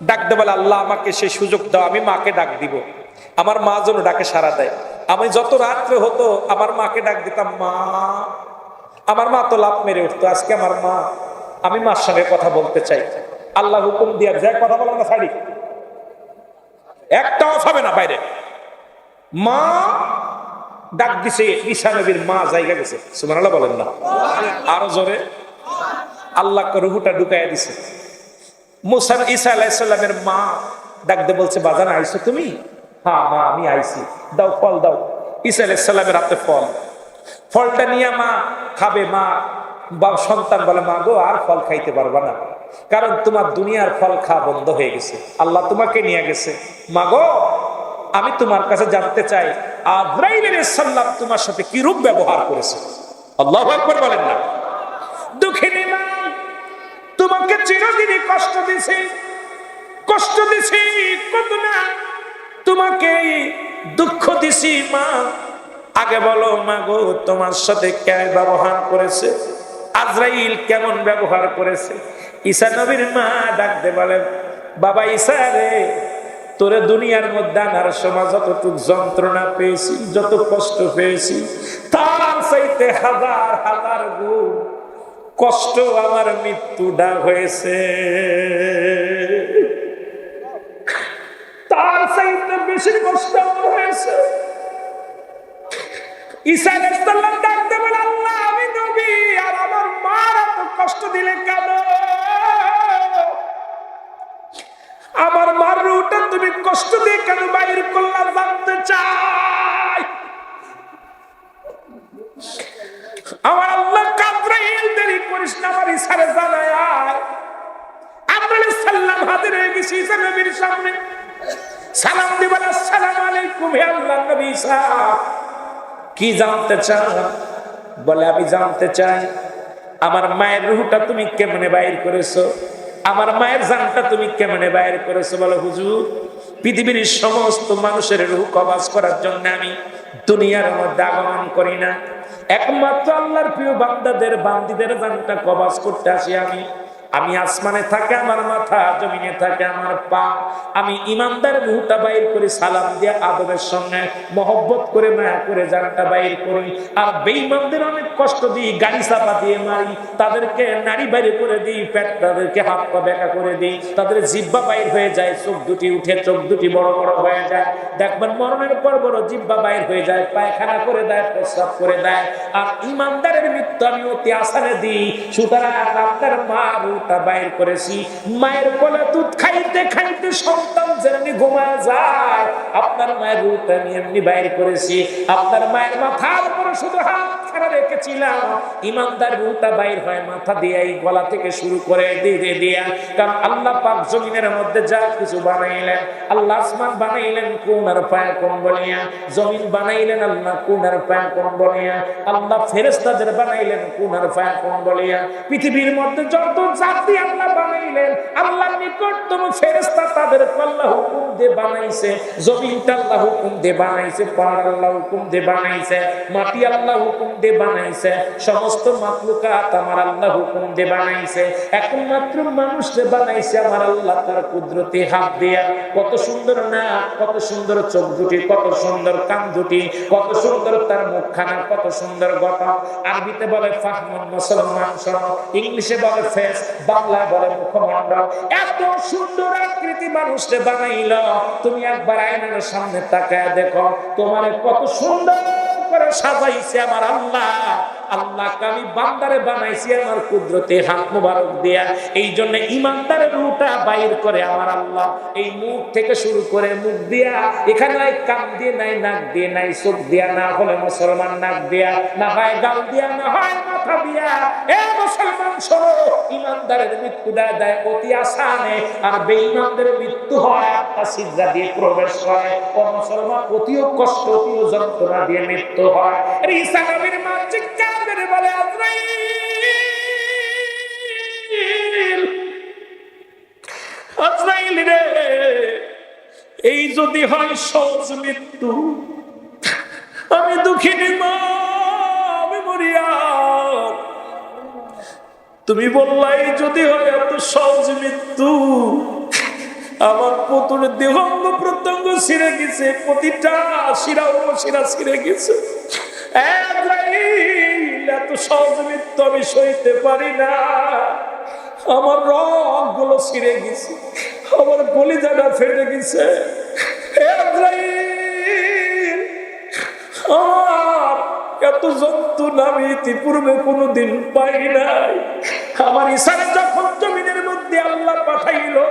ডাক দে বলে, আল্লাহ আমাকে সেই সুযোগ দাও, আমি মাকে ডাক দিব, আমার মা যেন ডাকে সাড়া দেয়। আমি যত রাত্রে হতো আমার মাকে ডাক দিতাম, মা। আমার মা তো লাফ মেরে উঠতো, আজকে আমার মা, আমি মার সঙ্গে কথা বলতে চাই। আল্লাহ হুকুম দিয়ে যায়, কথা বলো না ছাড়ি, একটাও হবে না বাইরে। মা ডাক দিছে, ঈসা নবীর মা জায়গা গেছে, সুবহানাল্লাহ বলেন না, আরো জোরে। আল্লাহ রুহুটা ঢুকাইয়া দিছে। মুসা ঈসা আলাইহিস সালামের মা ডাক দিয়ে বলছে, বাজান আইছো তুমি? হ্যাঁ মা আমি আইছি, দাও ফল দাও। ঈসা আলাইহিস সালামের হাতে ফল, ফলটা নিয়ে মা খাবে। মা বা সন্তান বলে, মা গো আর ফল খাইতে পারবা না, কারণ তোমার দুনিয়ার ফল খাওয়া বন্ধ হয়ে গেছে, আল্লাহ তোমাকে নিয়ে গেছে। মা গো আমি তোমার কাছে জানতে চাই, আজরাইল আলাইহিস সালাম তোমার সাথে কি রূপ ব্যবহার করেছে? আল্লাহু আকবার বলেন না। দুঃখিনী মা, তোমাকে চিরদিনই কষ্ট দিছে, কষ্ট দিছি কত না, তোমাকে দুঃখ দিছি মা। আগে বলো মা গো, তোমার সাথে কে ব্যবহার করেছে? আজরাইল কেমন ব্যবহার করেছে? ঈসা নবীর মা ডাকতে বলে, বাবা ঈসা রে, তোরে দুনিয়ার মধ্যে আনার সময় যতটুক যন্ত্রণা পেয়েছি, যত কষ্ট পেয়েছি, তার চাইতে হাজার হাজার গুণ কষ্ট আমার মৃত্যুটা হয়েছে, তার চাইতে বেশি কষ্ট আমার হয়েছে। ঈসা আলাইহিস সালাম ডাকতে বলে, আল্লাহ আমি নবী, আর আমার মার এত কষ্ট দিলে কেন? আমার মার রূহটা তুমি কষ্ট দিয়ে কেন বাইর করলা জানতে চাই। আমার আল্লাহ আজরাইল দেরি করিস না, আমার ঈসারে জানায় আয়। আজরাইল সাল্লাম হাজির হয়ে গেছে ঈসা নবীর সামনে, সালাম দিয়ে বলে, আসসালামু আলাইকুম হে আল্লাহর নবী ঈসা। কি জানতে চান? বলে আমি জানতে চাই আমার মায়ের রূহটা তুমি কেমনে বাইর করেছো, আমার মায়ের জানটা তুমি কেমনে বাইর করেছো? বলে হুজুর, পৃথিবীর সমস্ত মানুষের রূহ কবজ করার জন্য আমি দুনিয়ার মধ্যে আগমন করি না, একমাত্র আল্লাহর প্রিয় বান্দাদের বান্দীদের জানটা কবজ করতে আসি আমি। আমি আসমানে থাকে আমার মাথা, জমিনে থাকে আমার পা। আমি ইমানদার রূহটা বাইর করি, সালাম দিয়ে আদবের সঙ্গে মহব্বত করে মায়া করে জানটা বাইর করি। আর বেঈমানদের অনেক কষ্ট দিই, গাড়ি চাপা দিয়ে মারি, তাদেরকে নাড়ি বাইরে করে দিই, পেট তাদেরকে হাত পা বেঁকা করে দিই, তাদের জিহ্বা বাইর হয়ে যায়, চোখ দুটি উঠে চোখ দুটি বড় বড় হয়ে যায়। দেখবেন মরণের পর বড় জিহ্বা বাইর হয়ে যায়, পায়খানা করে দেয়, প্রস্রাব করে দেয়। আর ইমানদারের মৃত্যু আমি অতি আসানে দিই। সুতরাং আপনার মা রূহটা বাইর করেছি, মায়ের কোলে দুধ খাইতে খাইতে সন্তান যেমনি ঘুমায় যায়, আপনার মায়ের রূহটা আমি এমনি বাইর করেছি। আপনার মায়ের মাথার উপরে শুধু হাত খাড়া রেখেছিলাম, ইমানদার রূহটা বাইর হয় মাথা দিয়ে, এই গলা থেকে শুরু করে দিয়ে দিয়া। কারণ আল্লাহ পাক জমিনের মধ্যে যা কিছু বানাইলেন, আল্লাহ আসমান বানাইলেন কোন আর ফায়াকুন বলিয়া, জমিন বানাইলেন আল্লাহ কোন আর ফায়াকুন বলিয়া, আল্লাহ ফেরেশতাদের বানাইলেন কোন আর ফায়াকুন বলিয়া। পৃথিবীর মধ্যে যত জাতি আল্লাহ বানাইলেন, আল্লাহর নিকটতম ফেরেশতা তাদের আল্লাহ হুকুম দিয়ে বানাইছে, জমিনটা আল্লাহ হুকুম দিয়ে বানাইছে, পাহাড় আল্লাহ হুকুম দিয়ে বানাইছে, মাটি আল্লাহ হুকুম দিয়ে বানাইছে, সমস্ত মাখলুকাত আমার আল্লাহ হুকুম দিয়ে বানাইছে। একমাত্র মানুষকে বানাইছে আমার আল্লাহ তার কুদরতি হাত দিয়া। কত সুন্দর না, কত সুন্দর চোখ দুটি, কত সুন্দর কান দুটি, কত সুন্দর তার মুখখানা, কত সুন্দর গঠন। আরবিতে বলে ফাহমুন, মুসলমান শোনো, ইংলিশে বলে ফেস, বাংলায় বলে মুখমণ্ডল। এত সুন্দর আকৃতি মানুষকে বানাইল, তুমি একবার আয়নার সামনে তাকায় দেখো, তোমার কত সুন্দর করে সাজাইছে আমার আল্লাহ। আল্লাহকে আমি বান্দারে বানাইছি আমার কুদরতে হাত মুবারক দিয়া। এই জন্য ইমানদারের রূহটা বাইর করে আমার আল্লাহ এই মুখ থেকে শুরু করে, মুখ দিয়া, এখানে নাই কান দিয়ে, নাই নাক দিয়ে, নাই চোখ দিয়া, না হলে মুসলমান নাক দিয়া, না হয় গাল দিয়া, না হয় মাথা দিয়া। এ মুসলমান শোনো, ইমানদারের মৃত্যু দেয় অতি আসানে, আর বেঈমানদের মৃত্যু হয় একটা সিজদা দিয়ে প্রবেশ হয়। ও মুসলমান, অতিও কষ্ট, অতিও যন্ত্রণা দিয়ে মৃত্যু হয়। ঈসা নবীর মা চিৎকার করে বলে আজরাইল, আজরাইল রে, এই যদি হয় সহজ মৃত্যু, আমি দুঃখিনী মা, আমি মরিয়ম, তুমি বললাই যদি হয় এত সহজ মৃত্যু, আমার পুতুর দেহাঙ্গ প্রত্যঙ্গ ছিঁড়ে গেছে, প্রতিটা শিরা উপশিরা ছিঁড়ে গেছে, এত সহজ মৃত্যু আমি সইতে পারি না, আমার রগ গুলো ছিঁড়ে গেছে, আমার কলিজাটা ফেটে গেছে, এত যন্ত্রণা আমি ইতিপূর্বে কোনোদিন পাই নাই। আমার ইসারা যখন জমিনের মধ্যে আল্লাহ পাঠাইলো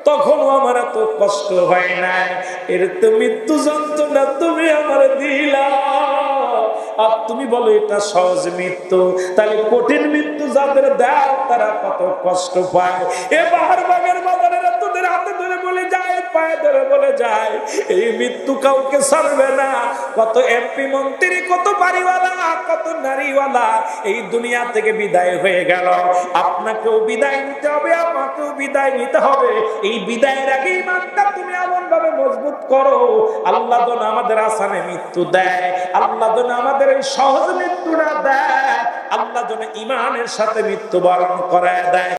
তখনও আমার এত কষ্ট হয় নাই, এর তো মৃত্যু যন্ত্রণা তুমি আমার দিলা, আর তুমি বলো এটা সহজ মৃত্যু, তাহলে কঠিন মৃত্যু যাদের দেয় তারা কত কষ্ট পায়। এ বাহার বাগের বাজারেরা তোদের হাতে ধরে বলে যায়, পায়ে ধরে বলে যায়, এই মৃত্যু কাউকে ছাড়বে না। কত এমপি মন্ত্রী, কত বাড়িওয়ালা, কত নারীওয়ালা এই দুনিয়া থেকে বিদায় হয়ে গেল, আপনাকেও বিদায় নিতে হবে, আমাকেও বিদায় নিতে হবে। এই বিদায়ের আগে ইমানটা তুমি এমন ভাবে মজবুত করো, আল্লাহ যেন আমাদের আসামে মৃত্যু দেয়, আল্লাহ যেন আমাদের এই সহজ মৃত্যুটা দেয়, আল্লাহ যেন ইমানের সাথে মৃত্যুবরণ করায় দেয়।